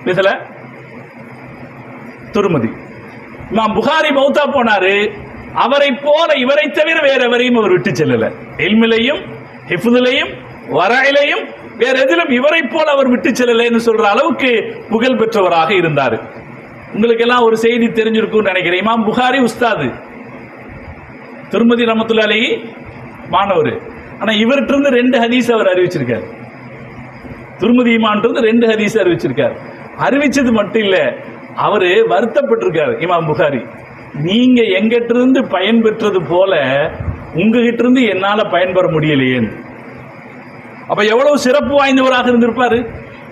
மிஸ்ல துர்முதி. இமாம் புகாரி மௌத்தா போனாரு, அவரை போல இவரை தவிர வேற எவரையும் அவர் விட்டு செல்லல. இல்மிலையும் ஹிஃப்திலையும் வரஇலையும் வேற எதிலும் இவரை போல அவர் விட்டு செல்லலைன்னு சொல்ற அளவுக்கு புகழ் பெற்றவராக இருந்தார். உங்களுக்கு எல்லாம் ஒரு செய்தி தெரிஞ்சிருக்கும் நினைக்கிறேன். இமாம் புகாரி உஸ்தாது, துர்முதி ரஹ்மத்துல்லாஹி அலைஹி மாணவர். ஆனா இவர்கிட்ட இருந்து 2 ஹதீஸ் அவர் அறிவிச்சிருக்கார். துர்முதி இமாம்கிட்ட இருந்து 2 ஹதீஸ் அறிவிச்சிருக்கார். அறிவிச்சது மட்டும் இல்ல, அவரு வருத்தப்பட்டிருக்காரு இமாம் புகாரி, நீங்க எங்கிட்ட இருந்து பயன்பெற்றது போல உங்ககிட்ட இருந்து என்னால பயன்பெற முடியலையேன்னு. அப்ப எவ்வளவு சிறப்பு வாய்ந்தவராக இருந்திருப்பாரு.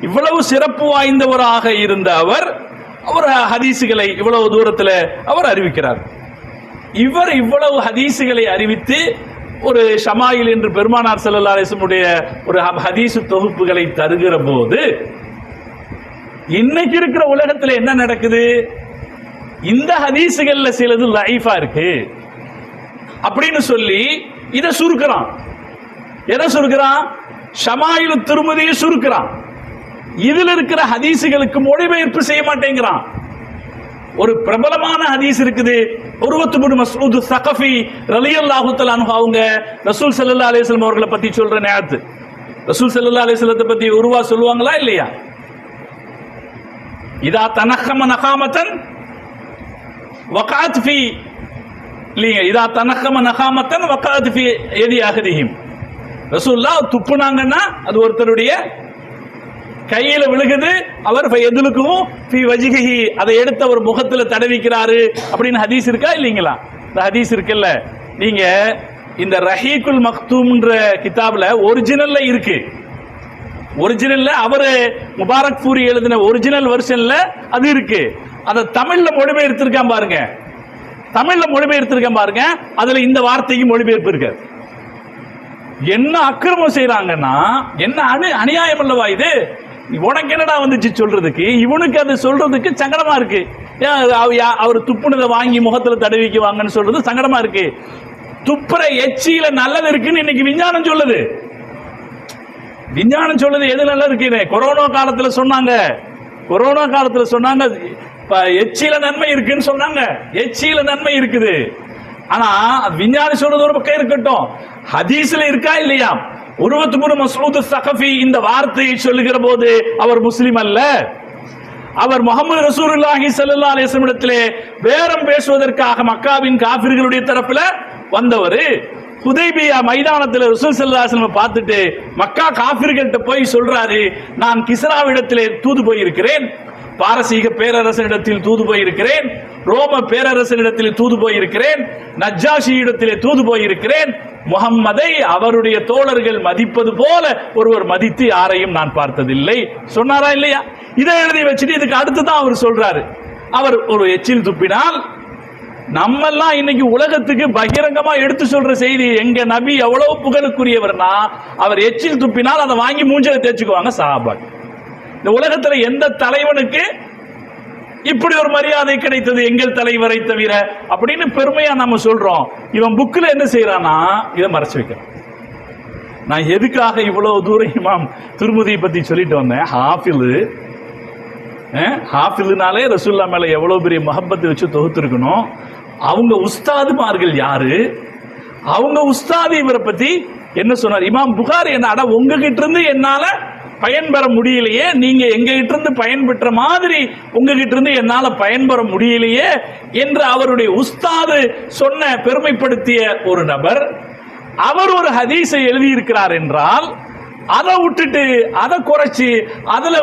இவ்வளவு சிறப்பு வாய்ந்தவராக இருந்த அவர் ஹதீசுகளை இவ்வளவு தூரத்தில் அவர் அறிவிக்கிறார். இவர் இவ்வளவு ஹதீசுகளை அறிவித்து ஒரு ஷமாயில் என்று பெருமானார் ஸல்லல்லாஹு அலைஹி வஸல்லம் ஒரு ஹதீஸ் தொகுப்புகளை தருகிற போது இன்னைக்கு இருக்கிற உலகத்தில் என்ன நடக்குது? இந்த ஹதீசுகள்ல சிலது லைஃபா இருக்கு அப்படின்னு சொல்லி இதை சுருக்கிறான். எதை சுருக்கிறான்? ஷமாயிலு திருமதியை சுருக்கிறான். இதுல இருக்கிற ஹதீசுகளுக்கு மொழிபெயர்ப்பு செய்ய மாட்டேங்கிறான். ஒரு பிரபலமான ஹதீஸ் இருக்குது, உர்வத்து பின் மஸ்ஊத் ஸகஃபி ரலியல்லாஹு தஆலா அன்ஹு, அவங்க ரசூல் ஸல்லல்லாஹு அலைஹி வஸல்லம் அவர்களை பத்தி சொல்ற நேரத்து ரசூல் ஸல்லல்லாஹு அலைஹி வஸல்லத்தை பத்தி உருவா சொல்லுவாங்களா இல்லையா? இதா தனஹம நகாமத்தன் வகாத் ஃபி இல்லையா, இதா தனஹம நகாமத்தன் வகாத் ஃபி யதி அஹதிஹிம். ரசூலுல்லாஹ் துப்புனாங்கன்னா அது ஒருத்தருடைய கையில விழுகுது, அவர் எதுலுக்கும் அதை எடுத்து அவர் முகத்துல தடவிக்கிறாரு அப்படின்னு ஹதீஸ் இருக்கா இல்லைங்களா? இந்த ஹதீஸ் இருக்குல்ல, நீங்க இந்த ரஹீகுல் மக்தூம்ன்ற கிதாப்ல ஒரிஜினல்ல இருக்கு. ஒரிஜினல்ல அவரு முபாரக் பூரி எழுதின ஒரிஜினல் வெர்ஷன்ல அது இருக்கு. அதை தமிழ்ல மொழிபெயர்த்திருக்கான் பாருங்க, தமிழ்ல மொழிபெயர்த்திருக்கான் பாருங்க, அதுல இந்த வார்த்தைக்கு மொழிபெயர்ப்பு இருக்காது. என்ன அக்கிரமம் செய்யறாங்கன்னா, என்ன அநியாயம் அல்லவா இது? உனக்கு என்னடா வந்துச்சு சொல்றதுக்கு? இவனுக்கு அது சொல்றதுக்கு சங்கடமா இருக்கு. அவர் துப்புனதை வாங்கி முகத்துல தடவிக்கு வாங்கன்னு சொல்றது சங்கடமா இருக்கு. துப்புற எச்சியில நல்லது இருக்குன்னு இன்னைக்கு விஞ்ஞானம் சொல்லுது. விஞ்ஞானம் சொல்லுது எது நல்லா இருக்கு. கொரோனா காலத்துல சொன்னாங்க, எச்சியில நன்மை இருக்குன்னு சொன்னாங்க. எச்சியில நன்மை இருக்குது. ஆனா விஞ்ஞானி சொல்றது ஒரு பக்கம் இருக்கட்டும், ஹதீஸ்ல இருக்கா இல்லையா? உருவத்துக்கு மஸ்ஊத் ஸகஃபி இந்த வார்த்தையை சொல்லுகிற போது அவர் முஸ்லிம் அல்ல. அவர் முஹம்மது ரசூலுல்லாஹி ஸல்லல்லாஹு அலைஹி வஸல்லம் இடத்திலே பேரம் பேசுவதற்காக மக்காவின் காஃபிர்களுடைய தரப்புல வந்தவர். ஹுதைபியா மைதானத்தில் ரசூல் ஸல்லல்லாஹு அலைஹி வஸல்லம் பார்த்துட்டு மக்கா காஃபிர்கள்ட்ட போய் சொல்றாரு, நான் கிஸ்ராவிடத்திலே தூது போயிருக்கிறேன், பாரசீக பேரரசனிடத்தில் தூது போயிருக்கிறேன், ரோம பேரரசனிடத்தில் தூது போயிருக்கிறேன், நஜ்ஜாஷியிடத்திலே தூது போயிருக்கிறேன். முஹம்மதை அவருடைய தோழர்கள் மதிப்பது போல ஒருவர் மதித்து யாரையும் நான் பார்த்ததில்லை சொன்னாரா இல்லையா? இதை எழுதி வச்சுட்டு இதுக்கு அடுத்துதான் அவர் சொல்றாரு, அவர் ஒரு எச்சில் துப்பினால் நம்மெல்லாம் இன்னைக்கு உலகத்துக்கு பகிரங்கமா எடுத்து சொல்ற செய்தி, எங்க நபி எவ்வளவு புகழுக்குரியவர்னா அவர் எச்சில் துப்பினால் அதை வாங்கி மூஞ்சில தேய்ச்சுக்குவாங்க சஹாபாக்கள். இந்த உலகத்துல எந்த தலைவனுக்கு இப்படி ஒரு மரியாதை கிடைத்தது எங்கள் தலைவரை தவிர அப்படின்னு பெருமையா நம்ம சொல்றோம். இவன் புக்ல என்ன செய்யறானா இதை மறைச்சு வைக்கிறான். நான் எதுக்காக இவ்வளவு தூரம் இமாம் துர்முதியை பத்தி சொல்லிட்டு வந்தேன்? ஹாஃபில்னாலே ரசூல்லா மேல எவ்வளவு பெரிய முஹப்பத்தை வச்சு தொகுத்திருக்கணும். அவங்க உஸ்தாதுமார்கள் யாரு, அவங்க உஸ்தாது இவரை பத்தி என்ன சொன்னார்? இமாம் புகாரி என்ன, அட உங்ககிட்ட இருந்து என்னால பயன்பெற முடியலையே, நீங்க எங்க கிட்ட இருந்து பயன்பெற்ற மாதிரி உங்ககிட்ட இருந்து என்னால பயன்பெற முடியலையே என்று அவருடைய உஸ்தாது சொன்ன பெருமைப்படுத்திய ஒரு நபர் அவர் ஒரு ஹதீஸை எழுதியிருக்கிறார் என்றால் அதை விட்டுட்டு அதை குறைச்சு அதுல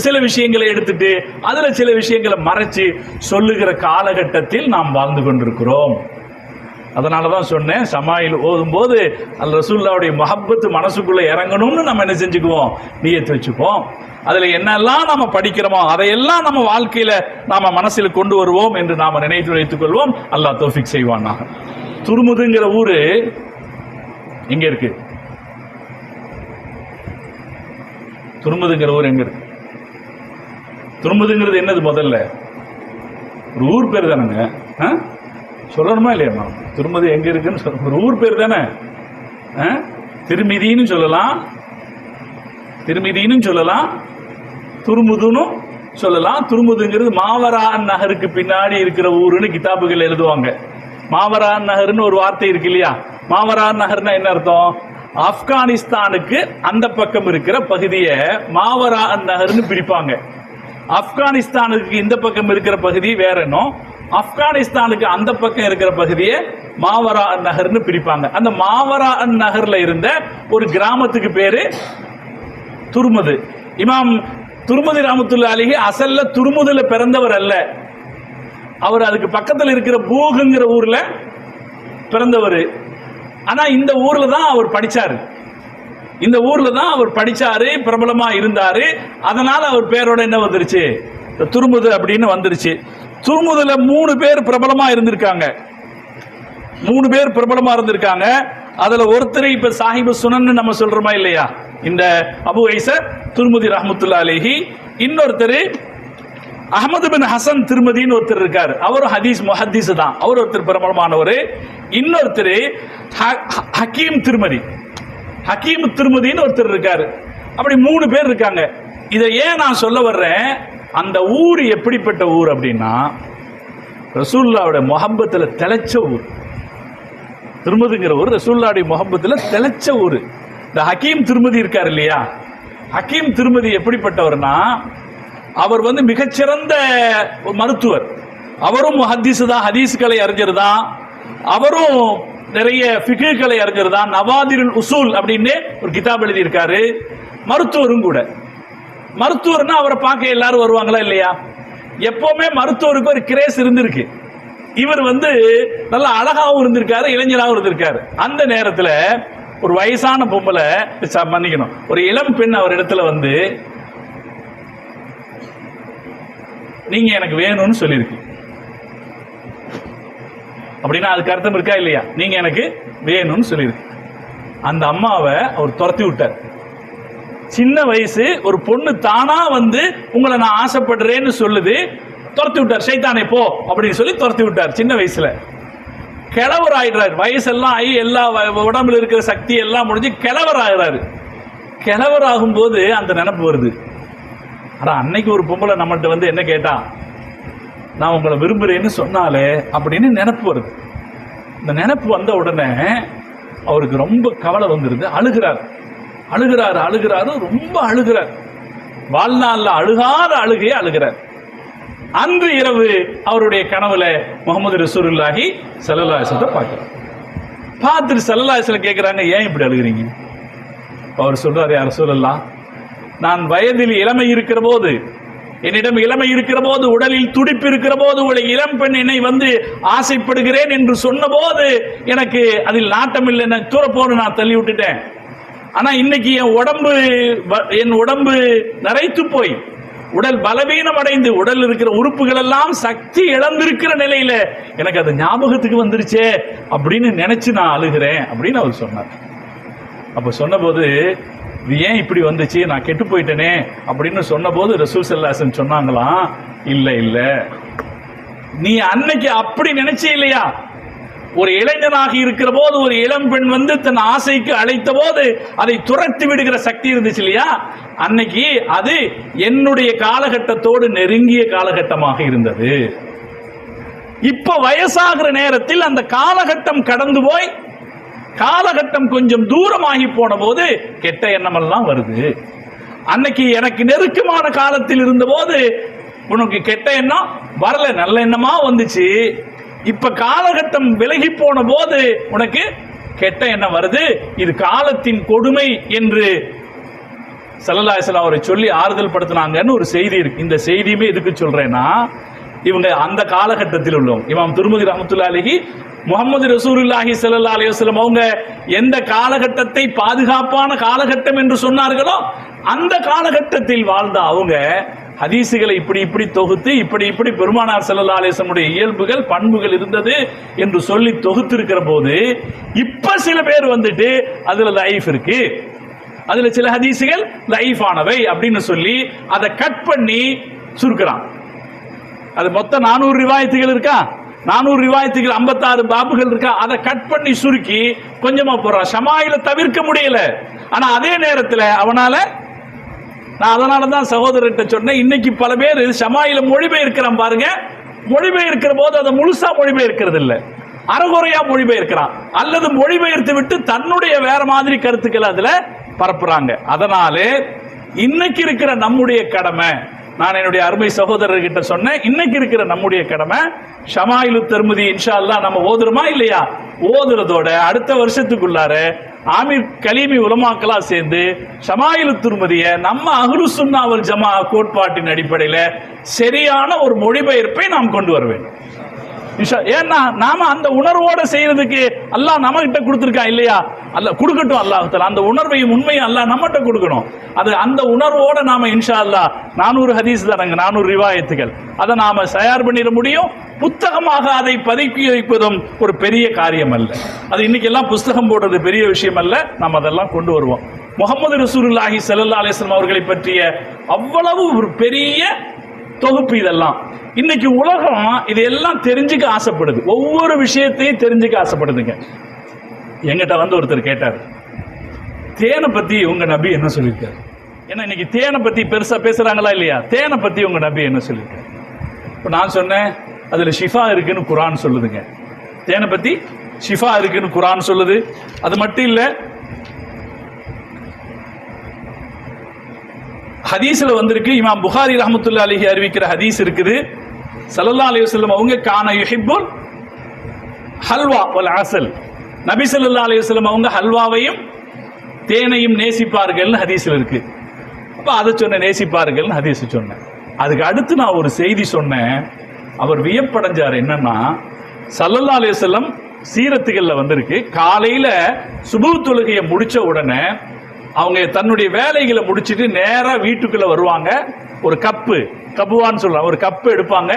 சில விஷயங்களை எடுத்துட்டு அதுல சில விஷயங்களை மறைச்சு சொல்லுகிற காலகட்டத்தில் நாம் வாழ்ந்து கொண்டிருக்கிறோம். அதனாலதான் சொன்னேன், ஷமாயில் ஓதும் போது அல் ரசூலுல்லாஹ்வுடைய முஹப்பத் மனசுக்குள்ள இறங்கணும்னு நம்ம என்ன செஞ்சுக்குவோம், நியத் வச்சுப்போம். அதுல என்னெல்லாம் நம்ம படிக்கிறோமோ அதையெல்லாம் நம்ம வாழ்க்கையில நாம மனசில் கொண்டு வருவோம் என்று நாம நினைத்து வைத்துக் கொள்வோம். அல்லாஹ் தௌஃபீக் செய்வானாக. துர்முதுங்கிற ஊரு எங்க இருக்கு? துர்முதுங்கிற ஊர் எங்க இருக்கு? துர்முதுங்கிறது என்னது? முதல்ல ஒரு ஊர் பேர் தானங்க, சொல்லணுமா இல்லையா? துர்முது எங்க இருக்குன்னு ஒரு ஊர் பேர் தானே. திருமிதின்னு சொல்லலாம், துர்முதுன்னு சொல்லலாம். துர்முதுங்கிறது மாவரா நகருக்கு பின்னாடி இருக்கிற ஊருன்னு கிதாபுகள் எழுதுவாங்க. மாவரா நகர்னு ஒரு வார்த்தை இருக்கு இல்லையா? மாவரா நகர்னா என்ன அர்த்தம்? ஆப்கானிஸ்தானுக்கு அந்த பக்கம் இருக்கிற பகுதியை மாவரா நகர்னு பிரிப்பாங்க. ஆப்கானிஸ்தானுக்கு இந்த பக்கம் இருக்கிற பகுதி வேற என்ன, ஆப்கானிஸ்தானுக்கு அந்த பக்கம் இருக்கிற பகுதியை மாவரா நகர்னு பிரிப்பாங்க. அந்த மாவரா நகர்ல இருந்த ஒரு கிராமத்துக்கு பேரு துர்முது. இமாம் துர்முதி ரஹ்மத்துல்லாஹி அலைஹி அசல்ல துர்முதுல பிறந்தவர் அல்ல, அவர் அதுக்கு பக்கத்தில் இருக்கிற பூகுங்கிற ஊர்ல பிறந்தவர். ஆனா இந்த ஊர்ல தான் அவர் படிச்சாரு, பிரபலமா இருந்தாரு. அதனால அவர் பேரோட என்ன வந்துருச்சு, துர்முது அப்படின்னு வந்துருச்சு. துர்முதுல 3 பேர் பிரபலமா இருந்திருக்காங்க. அதுல ஒருத்தர் இப்ப சாஹிபு சுனன் நம்ம சொல்றோமா இல்லையா, இந்த அபு ஐஸர் துர்முதி ரஹ்மத்துல்லாஹி அலைஹி. இன்னொருத்தர் அஹ்மது பின் ஹசன் திருமதின்னு ஒருத்தர் இருக்காரு, அவரும் ஹதீஸ் முஹத்தீஸ் தான், அவர் ஒருத்தர் பிரபலமானவர். இன்னொருத்தர் ஹக்கீம் திருமதின்னு ஒருத்தர் இருக்காரு. அப்படி 3 பேர் இருக்காங்க. இதை ஏன் நான் சொல்ல வர்றேன், அந்த ஊர் எப்படிப்பட்ட ஊர் அப்படின்னா ரசூலுல்லாஹ்வுடைய முஹப்பத்துல திளைச்ச ஊர். திருமதிங்கிற ஊர் ரசூலுல்லாஹ்வுடைய முஹப்பத்துல திளைச்ச ஊர். இந்த ஹக்கீம் திருமதி இருக்கார் இல்லையா, ஹக்கீம் திருமதி எப்படிப்பட்டவர்னா அவர் மிகச்சிறந்த மருத்துவர். அவரும் முஹத்தீஸ் தான், ஹதீஸ்களை அறிஞர் தான். அவரும் நிறைய ஃபிக்ஹ்களை அறிஞர் தான். நவாதிருல் உசூல் அப்படின்னு ஒரு கிதாப் எழுதி இருக்காரு. மருத்துவரும் கூட. மருத்துவர்னா அவரை பார்க்க எல்லாரும் வருவாங்களா இல்லையா? எப்பவுமே மருத்துவருக்கு ஒரு கிரேஸ் இருந்திருக்கு. இவர் நல்லா அழகாவும் இருந்திருக்காரு, இளைஞராகவும் இருந்திருக்காரு. அந்த நேரத்தில் ஒரு வயசான பொம்பளை, மன்னிக்கணும், ஒரு இளம் பெண் அவர் இடத்துல நீங்க எனக்கு வேணும்னு சொல்லியிருக்கு. அப்படின்னா அதுக்கு அர்த்தம் இருக்கா இல்லையா? நீங்க எனக்கு வேணும்னு சொல்லியிருக்கு. அந்த அம்மாவை அவர் துரத்தி விட்டார். சின்ன வயசு ஒரு பொண்ணு தானா வந்து உங்களை நான் ஆசைப்படுறேன்னு சொல்லுது, துரத்தி விட்டார். சைத்தானே போ அப்படின்னு சொல்லி துரத்தி விட்டார். சின்ன வயசுல கிழவர் ஆயிடுறாரு. வயசெல்லாம் ஆகி எல்லா உடம்புல இருக்கிற சக்தி எல்லாம் முடிஞ்சு கிழவர் ஆகிறாரு. கிழவர் ஆகும்போது அந்த நினைப்பு வருது, ஆனா அன்னைக்கு ஒரு பொம்பளை நம்மகிட்ட வந்து என்ன கேட்டா, நான் உங்களை விரும்புறேன்னு சொன்னாலே அப்படின்னு நினைப்பு வருது. இந்த நினைப்பு வந்த உடனே அவருக்கு ரொம்ப கவலை வந்துருது. அழுகிறாரு, ரொம்ப அழுகிறார். வாழ்நாள்ல அழுகாத அழுகையே அழுகிறார். அன்று இரவு அவருடைய கனவுல முகமது ரசூலுல்லாஹி ஸல்லல்லாஹு அலைஹி வஸல்லம் பார்க்கிறார். பார்த்துட்டு ஸல்லல்லாஹு அலைஹி வஸல்லம் கேட்கிறாங்க, ஏன் இப்படி அழுகிறீங்க? அவர் சொல்றாரு, யா ரசூலல்லாஹ், நான் வயதில் இளமை இருக்கிற போது, என்னிடம் இளமை இருக்கிற போது, உடலில் துடிப்பு இருக்கிற போது, ஒரு இளம் பெண் என்னை வந்து ஆசைப்படுகிறேன் என்று சொன்ன போது எனக்கு அதில் நாட்டம் இல்லை, நான் தூரப்போன்னு நான் தள்ளி விட்டுட்டேன். ஆனா இன்னைக்கு என் உடம்பு நரைத்து போய் உடல் பலவீனம் அடைந்து உடல் இருக்கிற உறுப்புகள் எல்லாம் சக்தி இழந்திருக்கிற நிலையில எனக்கு அது ஞாபகத்துக்கு வந்துருச்சே அப்படின்னு நினைச்சு நான் அழுகிறேன் அப்படின்னு அவர் சொன்னார். அப்ப சொன்னபோது, இது ஏன் இப்படி வந்துச்சு, நான் கெட்டு போயிட்டேனே அப்படின்னு சொன்னபோது ரசூல் ஸல்லல்லாஹு அலைஹி வஸல்லம் சொன்னாங்களாம், இல்ல நீ அன்னைக்கு அப்படி நினைச்சே இல்லையா, ஒரு இளைஞனாக இருக்கிற போது ஒரு இளம் பெண் வந்து தன் ஆசைக்கு அழைத்த போது அதை துரத்தி விடுகிற சக்தி இருந்துச்சு இல்லையா, அன்னைக்கு அது என்னுடைய காலகட்டத்தோடு நெருங்கிய காலகட்டமாக இருந்தது. இப்ப வயசாகிற நேரத்தில் அந்த காலகட்டம் கடந்து போய் காலகட்டம் கொஞ்சம் தூரமாகி போன போது கெட்ட எண்ணம் எல்லாம் வருது. அன்னைக்கு எனக்கு நெருக்கமான காலத்தில் இருந்த போது உனக்கு கெட்ட எண்ணம் வரல, நல்ல எண்ணமா வந்துச்சு. இப்ப காலகட்டம் விலகி போன போது உனக்கு கெட்ட எண்ணம் வருது. இது காலத்தின் கொடுமை என்று ஸல்லல்லாஹு அலைஹி வஸல்லம் அவரை சொல்லி ஆறுதல் படுத்தினாங்கன்னு ஒரு செய்தி இருக்கு. இந்த செய்தியுமே எதுக்கு சொல்றேன்னா, இவங்க அந்த காலகட்டத்தில் உள்ளவங்க. இமாம் துர்முதி ரஹ்மத்துல்லாஹி அலைஹி முஹம்மது ரசூலுல்லாஹி ஸல்லல்லாஹு அலைஹி வஸல்லம் அவங்க எந்த காலகட்டத்தை பாதுகாப்பான காலகட்டம் என்று சொன்னார்களோ அந்த காலகட்டத்தில் வாழ்ந்த அவங்க ஹதீசுகளை இப்படி தொகுத்து இப்படி பெருமானார் ஸல்லல்லாஹு அலைஹி வஸல்லம் இயல்புகள் பண்புகள் இருந்தது என்று சொல்லி தொகுத்து இருக்கிற போது இப்ப சில பேர் வந்துட்டு அதுல லைஃப் இருக்கு, அதுல சில ஹதீசுகள் லைஃபானவை அப்படின்னு சொல்லி அதை கட் பண்ணி சுருக்கிறான். அது மொத்தம் 400 ரிவாயத்துகள் இருக்கா, 400 ரிவாயத்துகள் 56 பாபுகள் இருக்கா, அதை கட் பண்ணி சுருக்கி கொஞ்சமா போறான். ஷமாயில தவிர்க்க முடியல. ஆனா அதே நேரத்தில் அவனால, நான் அதனாலதான் சகோதரர்கிட்ட சொன்னேன், இன்னைக்கு பல பேர் ஷமாயில மொழிபெயர்க்கிறான் பாருங்க, மொழிபெயர்க்கிற போது அதை முழுசா மொழிபெயர்க்கிறது இல்ல, அறகுறையா மொழிபெயர்க்கிறான், அல்லது மொழிபெயர்த்து விட்டு தன்னுடைய வேற மாதிரி கருத்துக்களை அதுல பரப்புறாங்க. அதனால இன்னைக்கு இருக்கிற நம்முடைய கடமை, நான் என்னுடைய அருமை சகோதரர்கிட்ட சொன்னேன், இன்னைக்கு இருக்கிற நம்முடைய கடமை ஷமாயிலு திர்மிதி இன்ஷா அல்லாஹ் நம்ம ஓதுறோமா இல்லையா, ஓதுறதோட அடுத்த வருஷத்துக்குள்ளார ஆமீர் கலீமி உலமாக்களா சேர்ந்து ஷமாயிலு திர்மிதியை நம்ம அஹ்லு சுன்னா வல் ஜமா கோட்பாட்டின் அடிப்படையில் சரியான ஒரு மொழிபெயர்ப்பை நாம் கொண்டு வர வேண்டும். ஏன்னா நாம அந்த உணர்வோட செய்யறதுக்கு அல்லாஹ் நம்ம கிட்ட கொடுத்திருக்கான் இல்லையா, அல்லாஹ் கொடுக்கட்டும். அல்லாஹ் அந்த உணர்வையும் உண்மையும் அல்லாஹ் நம்மகிட்ட கொடுக்கணும். அது அந்த உணர்வோட நாம இன்ஷா அல்லாஹ் 400 ஹதீஸ் தானங்க, 400 ரிவாயத்துகள், அதை நாம தயார் பண்ணிட முடியும். புத்தகமாக அதை பதுக்கி வைப்பதும் ஒரு பெரிய காரியம் அல்ல. அது இன்னைக்கு எல்லாம் புஸ்தகம் போடுறது பெரிய விஷயம் அல்ல, நாம் அதெல்லாம் கொண்டு வருவோம். முஹம்மது ரசூலுல்லாஹி ஸல்லல்லாஹு அலைஹி வஸல்லம் அவர்களை பற்றிய அவ்வளவு ஒரு பெரிய தொகுப்பு இதெல்லாம். இன்னைக்கு உலகம் இதெல்லாம் தெரிஞ்சுக்க ஆசைப்படுது, ஒவ்வொரு விஷயத்தையும் தெரிஞ்சுக்க ஆசைப்படுதுங்க. எங்கிட்ட வந்து ஒருத்தர் கேட்டார், தேனை பத்தி உங்க நபி என்ன சொல்லியிருக்காரு? ஏன்னா இன்னைக்கு தேனை பத்தி பெருசா பேசுறாங்களா இல்லையா, தேனை பத்தி உங்க நபி என்ன சொல்லியிருக்காரு? இப்போ நான் சொன்னேன், அதுல ஷிஃபா இருக்குன்னு குர்ஆன் சொல்லுதுங்க. தேனை பத்தி ஷிஃபா இருக்குன்னு குர்ஆன் சொல்லுது. அது மட்டும் இல்ல, ஹதீஸ்ல வந்திருக்கு, இமாம் புகாரி ரஹ்மத்துல்லாஹி அலைஹி அறிவிக்கிற ஹதீஸ் இருக்குது. ஸல்லல்லாஹு அலைஹி வஸல்லம் அவங்க கான யுஹிப்புல் ஹல்வா வல் அஸல், நபி ஸல்லல்லாஹு அலைஹி வஸல்லம் அவங்க ஹல்வாவையும் தேனையும் நேசிப்பார்கள்னு ஹதீஸ்ல இருக்கு. அப்ப அதை சொன்ன நேசிப்பார்கள்னு ஹதீஸ் சொன்னேன். அதுக்கு அடுத்து நான் ஒரு செய்தி சொன்னேன், அவர் வியப்படைஞ்சார். என்னன்னா, ஸல்லல்லாஹு அலைஹி வஸல்லம் சீரத்துகள்ல வந்திருக்கு, காலையில சுபஹ் தொழுகையை முடிச்ச உடனே அவங்க தன்னுடைய வேலைகளை முடிச்சுட்டு நேரா வீட்டுக்குள்ள வருவாங்க. ஒரு கப்புவான்னு சொல்றாங்க, ஒரு கப்பு எடுப்பாங்க,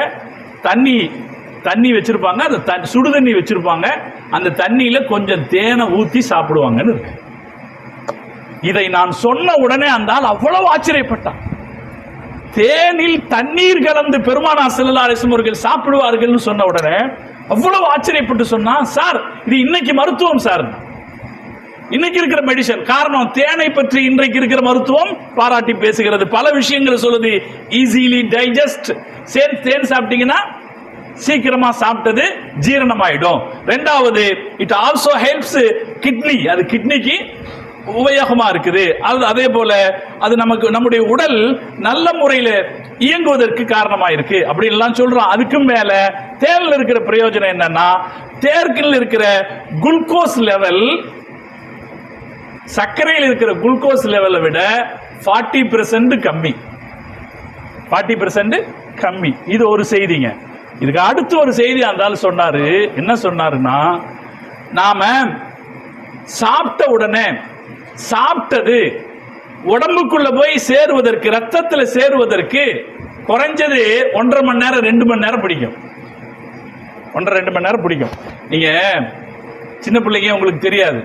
தண்ணி வச்சிருப்பாங்க, அந்த சுடு தண்ணி வச்சிருப்பாங்க, அந்த தண்ணியில கொஞ்சம் தேனை ஊத்தி சாப்பிடுவாங்கன்னு இருக்கு. இதை நான் சொன்ன உடனே அந்த ஆள் அவ்வளவு ஆச்சரியப்பட்டான். தேனில் தண்ணீர் கலந்து பெருமானார் ஸல்லல்லாஹு அலைஹி வஸல்லம் அவர்கள் சாப்பிடுவார்கள் சொன்ன உடனே அவ்வளவு ஆச்சரியப்பட்டு சொன்னா, சார் இது இன்னைக்கு மருத்துவம் சார், இன்னைக்கு இருக்கிற மெடிசன். காரணம், தேனை பற்றி இன்றைக்கு இருக்கிற மருத்துவம் பாராட்டி பேசுகிறது, பல விஷயங்கள் சொல்லுது. ஈஸிலி டைஜஸ்ட், தேன் சாப்பிட்டீங்கன்னா சீக்கிரமா சாப்பிட்டது ஜீரணமாயிடும். ரெண்டாவது, இட் ஆல்சோ ஹெல்ப்ஸ் கிட்னி, அது கிட்னிக்கு உபயோகமா இருக்குது. அதே போல அது நமக்கு நம்முடைய உடல் நல்ல முறையில் இயங்குவதற்கு காரணமா இருக்கு அப்படின்லாம் சொல்றோம். அதுக்கும் மேல தேன்ல இருக்கிற பிரயோஜனம் என்னன்னா, தேர்க்கில் இருக்கிற குளுக்கோஸ் லெவல் சர்க்கரையில் இருக்கிற குளுக்கோஸ் லெவலை விட 40% கம்மி, 40% கம்மி. இது ஒரு செய்திங்க. இதுக்கு அடுத்து ஒரு செய்தி அந்த சொன்னாரு. என்ன சொன்னாருன்னா, நாம சாப்பிட்ட உடனே சாப்பிட்டது உடம்புக்குள்ள போய் சேருவதற்கு, ரத்தத்தில் சேருவதற்கு குறைஞ்சது 1.5 மணி நேரம் 2 மணி நேரம் பிடிக்கும். 1.5-2 மணி நேரம் பிடிக்கும். நீங்க சின்ன பிள்ளைங்க உங்களுக்கு தெரியாது,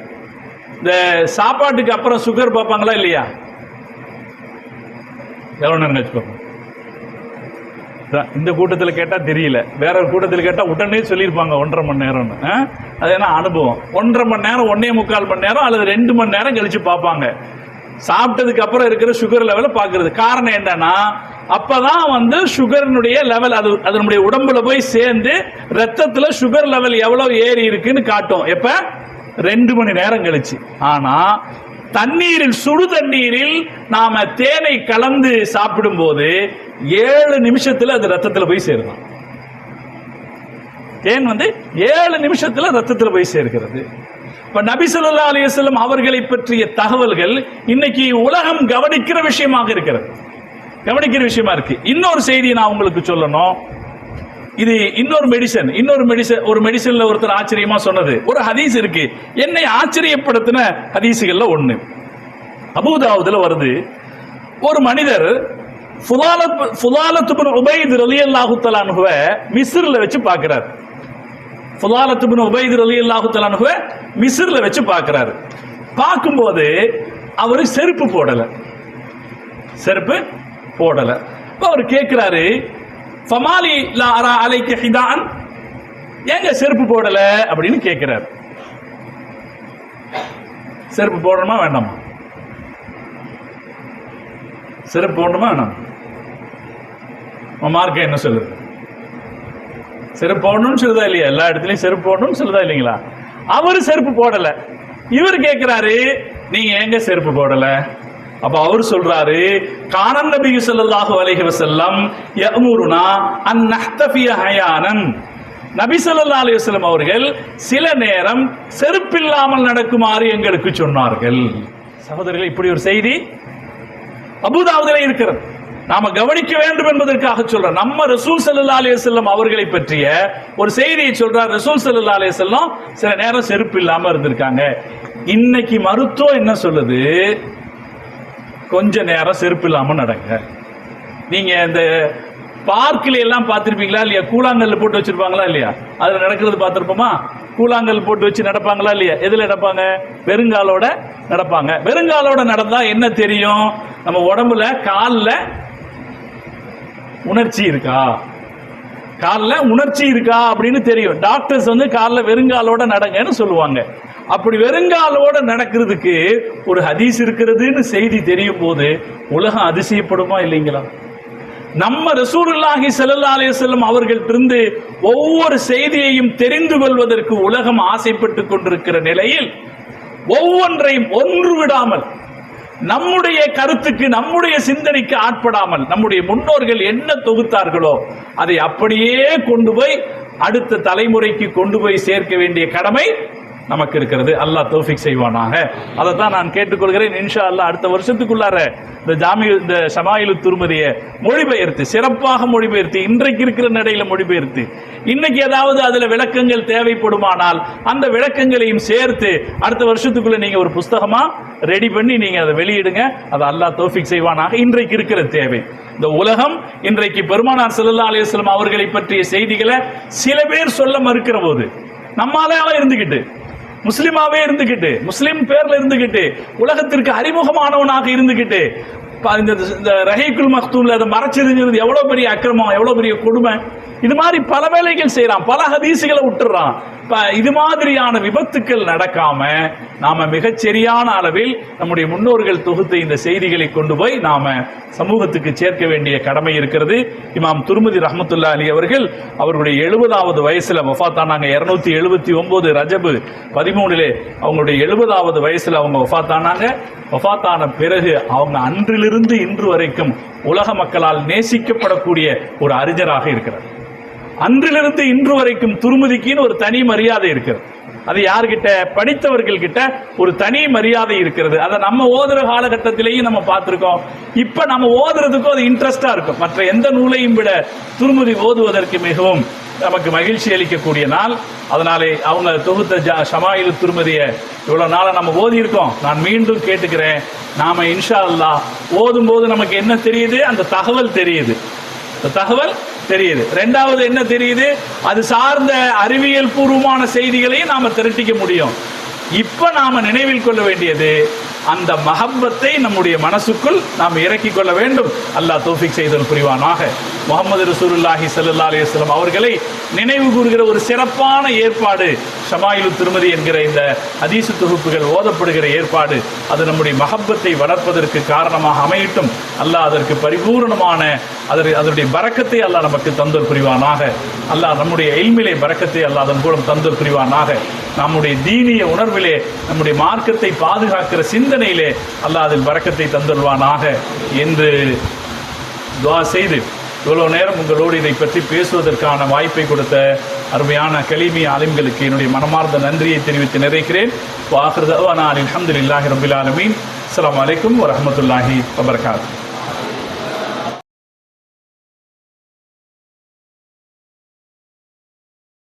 இந்த சாப்பாட்டுக்கு அப்புறம் சுகர் பார்ப்பாங்களா இல்லையா? எவ்வளவு நேரம் கழிச்சு பார்ப்போம். இந்த கூட்டத்தில் கேட்டா தெரியல, வேற ஒரு கூட்டத்தில் கேட்டா உடனே சொல்லியிருப்பாங்க 1.5 மணி நேரம்னு. அது என்ன அனுபவம்? 1.5 மணி நேரம், 1.25 மணி நேரம் அல்லது 2 மணி நேரம் கழிச்சு பார்ப்பாங்க. சாப்பிட்டதுக்கு அப்புறம் இருக்கிற சுகர் லெவலை பார்க்கறது. காரணம் என்னன்னா, அப்பதான் சுகரினுடைய லெவல் அது நம்முடைய உடம்புல போய் சேர்ந்து ரத்தத்துல சுகர் லெவல் எவ்வளவு ஏறி இருக்குன்னு காட்டும். எப்ப? 2 மணி நேரம் கழிச்சு. ஆனா தண்ணீரில், சுடு தண்ணீரில் நாம தேனை கலந்து சாப்பிடும் போது 7 நிமிஷத்துல அது ரத்தத்துல போய் சேருதான். தேன் 7 நிமிஷத்துல ரத்தத்துல போய் சேர்க்கிறது. இப்ப நபி ஸல்லல்லாஹு அலைஹி வஸல்லம் அவர்களை பற்றிய தகவல்கள் இன்னைக்கு உலகம் கவனிக்கிற விஷயமாக இருக்கிறது, கவனிக்கிற விஷயமா இருக்கு. இன்னொரு செய்தி நான் உங்களுக்கு சொல்லணும். இது இன்னொரு மெடிசன், ஒரு மெடிசன்ல ஒருத்தர் ஆச்சரியமா சொன்னது ஒரு ஹதீஸ் இருக்கு. என்னை ஆச்சரியப்படுத்தின ஹதீசுகள்ல ஒண்ணு அபூதாவுதுல வருது. ஒரு மனிதர் ஃபுலாலத் இப்னு உபைத் ரலியல்லாஹு தஆலா அன்ஹுவ மிஸ்ர்ல வச்சு பார்க்கிறார். ஃபுலாலத் இப்னு உபைத் ரலியல்லாஹு தஆலா அன்ஹுவ மிஸ்ர்ல வச்சு பார்க்கிறார். பார்க்கும்போது அவர் செருப்பு போடல. அவர் கேட்கிறாரு, ஃபமாலி லா அரா அலைக ஹிதான், ஏங்க செருப்பு போடல அப்படின்னு கேட்கிறார். செருப்பு போடணுமா வேண்டாமா? செருப்பு போடணுமா வேண்டாம்? மார்க்க என்ன சொல்லுது? செருப்பு போடணும்னு சொல்லுதா இல்லையா? எல்லா இடத்துலயும் செருப்பு போடணும்னு சொல்லுதா இல்லைங்களா? அவரு செருப்பு போடல. இவர் கேட்கிறாரு, நீங்க ஏங்க செருப்பு போடல? அப்ப அவர் சொல்றாரு, கானன் நபி ஸல்லல்லாஹு அலைஹி வஸல்லம் யஅமுருனா அன் நஹ்தஃபிய ஹயானன், நபி ஸல்லல்லாஹு அலைஹி வஸல்லம் அவர்கள் சில நேரம் செருப்பில்லாமல் நடக்குமாறு எங்களுக்கு சொன்னார்கள். சகோதரர்களே, இப்படி ஒரு செய்தி அபூதாவுதுல இருக்கிறது. நாம கவனிக்க வேண்டும் என்பதற்காக சொல்றோம். நம்ம ரசூல் ஸல்லல்லாஹு அலைஹி வஸல்லம் அவர்களை பற்றிய ஒரு செய்தியை சொல்றார். ரசூல் ஸல்லல்லாஹு அலைஹி வஸல்லம் சில நேரம் செருப்பு இல்லாம இருந்திருக்காங்க. இன்னைக்கு மருத்துவம் என்ன சொல்லுது? கொஞ்ச நேரம் செருப்பு இல்லாம நடங்க. நீங்க இந்த பார்க்கில் எல்லாம் பார்த்திருப்பீங்களா இல்லையா? கூழாங்கல் போட்டு வச்சிருப்பாங்களா இல்லையா? அதுல நடக்கிறது பார்த்திருப்போமா? கூழாங்கல் போட்டு வச்சு நடப்பாங்களா இல்லையா? எதுல நடப்பாங்க? வெறுங்காலோட நடப்பாங்க. வெறுங்காலோட நடந்தா என்ன தெரியும்? நம்ம உடம்புல கால்ல உணர்ச்சி இருக்கா, அப்படின்னு தெரியும். டாக்டர்ஸ் கால்ல வெறுங்காலோட நடங்கன்னு சொல்லுவாங்க. அப்படி வெறுங்காலோட நடக்கிறதுக்கு ஒரு ஹதீஸ் இருக்கிறதுன்னு செய்தி தெரியும் போது உலகம் அதிசயப்படுமா இல்லைங்களா? நம்ம ரசூலுல்லாஹி ஸல்லல்லாஹு அலைஹி வஸல்லம் அவர்களிடமிருந்து ஒவ்வொரு செய்தியையும் தெரிந்து கொள்வதற்கு உலகம் ஆசைப்பட்டு கொண்டிருக்கிற நிலையில் ஒவ்வொன்றையும் ஒன்று விடாமல், நம்முடைய கருத்துக்கு, நம்முடைய சிந்தனைக்கு ஆட்படாமல், நம்முடைய முன்னோர்கள் என்ன தொகுத்தார்களோ அதை அப்படியே கொண்டு போய் அடுத்த தலைமுறைக்கு கொண்டு போய் சேர்க்க வேண்டிய கடமை நமக்கு இருக்கிறது. அல்லாஹ் தௌஃபீக் செய்வானாக. அதை தான் நான் கேட்டுக்கொள்கிறேன். இன்ஷா அல்லாஹ் அடுத்த வருஷத்துக்குள்ளார இந்த ஷமாயிலு துர்மதியை மொழிபெயர்த்து, சிறப்பாக மொழிபெயர்த்து, இன்றைக்கு இருக்கிற நடையில மொழிபெயர்த்து, இன்னைக்கு ஏதாவது அதுல விளக்கங்கள் தேவைப்படுமானால் அந்த விளக்கங்களையும் சேர்த்து அடுத்த வருஷத்துக்குள்ள நீங்க ஒரு புஸ்தகமா ரெடி பண்ணி நீங்க அதை வெளியிடுங்க. அதை அல்லாஹ் தௌஃபீக் செய்வானாக. இன்றைக்கு இருக்கிற தேவை, இந்த உலகம் இன்றைக்கு பெருமானார் ஸல்லல்லாஹு அலைஹி வஸல்லம் அவர்களை பற்றிய செய்திகளை சில பேர் சொல்ல மறுக்கிற போது நம்மால இருந்துகிட்டு முஸ்லிமாவே இருந்துகிட்டு, முஸ்லிம் பேர்ல இருந்துகிட்டு, உலகத்திற்கு அறிமுகமானவனாக இருந்துகிட்டு, இந்த ரஹீக்குல் மக்தூம்ல அதை மறைச்சிருக்கிறது எவ்வளவு பெரிய அக்கிரமம், எவ்வளவு பெரிய கொடுமை. இது மாதிரி பல வேலைகள் செய்யறான், பல ஹதீசுகளை விட்டுறான். இது மாதிரியான விபத்துக்கள் நடக்காம நாம மிகச்சரியான அளவில் நம்முடைய முன்னோர்கள் தொகுத்த இந்த செய்திகளை கொண்டு போய் நாம சமூகத்துக்கு சேர்க்க வேண்டிய கடமை இருக்கிறது. இமாம் துர்முதி ரஹ்மத்துல்லாஹி அலைஹி அவர்கள் அவர்களுடைய 70வது வயசுல வஃபாத்தானாங்க. 279 ரஜபு 13 அவங்களுடைய 70வது வயசுல அவங்க வஃபாத்தானாங்க. வஃபாத்தான பிறகு அவங்க அன்றிலிருந்து இன்று வரைக்கும் உலக மக்களால் நேசிக்கப்படக்கூடிய ஒரு அறிஞராக இருக்கிறார். அன்றிலிருந்து இன்று வரைக்கும் துர்முதிக்குன்னு ஒரு தனி மரியாதை இருக்கிறது. அது யார்கிட்ட? படித்தவர்கள் கிட்ட ஒரு தனி மரியாதை இருக்கிறது. அதை நம்ம ஓதுற காலகட்டத்திலேயும் நம்ம பார்த்திருக்கோம். இப்ப நம்ம ஓதுறதுக்கும் அது இன்ட்ரெஸ்டா இருக்கும். மற்ற எந்த நூலையும் விட துர்முதி ஓதுவதற்கு மிகவும் நமக்கு மகிழ்ச்சி அளிக்கக்கூடிய நாள். அதனாலே அவங்க தொகுத்த ஷமாயில் துர்முதியை இவ்வளவு நாள நம்ம ஓதி இருக்கோம். நான் மீண்டும் கேட்டுக்கிறேன், நாம இன்ஷா அல்லாஹ் ஓதும் போது நமக்கு என்ன தெரியுது? அந்த தகவல் தெரியுது, தகவல் தெரியுது. இரண்டாவது என்ன தெரியுது? அது சார்ந்த அறிவியல் பூர்வமான செய்திகளையும் நாம திரட்டிக்க முடியும். இப்ப நாம நினைவில் கொள்ள வேண்டியது, அந்த மஹப்பத்தை நம்முடைய மனசுக்குள் நாம் இறக்கிக் கொள்ள வேண்டும். அல்லாஹ் தௌஃபீக் செய்தல் புரிவானாக. முஹம்மது ரசூலுல்லாஹி ஸல்லல்லாஹு அலைஹி வஸல்லம் அவர்களை நினைவு கூறுகிற ஒரு சிறப்பான ஏற்பாடு ஷமாயிலு திருமதி என்கிற இந்த ஹதீஸ் தொகுப்புகள் ஓதப்படுகிற ஏற்பாடு. அது நம்முடைய மஹப்பத்தை வளர்ப்பதற்கு காரணமாக அமையட்டும். அல்லாஹ் அதற்கு பரிபூர்ணமான அதனுடைய பரக்கத்தை அல்லாஹ் நமக்கு தந்தல் புரிவானாக. அல்லாஹ் நம்முடைய இல்மிலே பரக்கத்தை அல்லாஹ் அதன் மூலம் தந்தல் புரிவானாக. நம்முடைய தீனிய உணர்விலே, நம்முடைய மார்க்கத்தை பாதுகாக்கிற சிந்தனையிலே அல்லாஹ் அதில் பரக்கத்தை தந்துள்வானாக என்று துஆ செய்து, இவ்வளவு நேரம் உங்களோடு இதை பற்றி பேசுவதற்கான வாய்ப்பை கொடுத்த அருமையான கலீமி ஆலிம்களுக்கு என்னுடைய மனமார்ந்த நன்றியை தெரிவித்து நிறைக்கிறேன். வாஹிரு தஅவானா அல்ஹம்துலில்லாஹி ரப்பில் ஆலமீன். அஸ்ஸலாமு அலைக்கும் வரஹ்மத்துல்லாஹி வபரகாத்துஹு.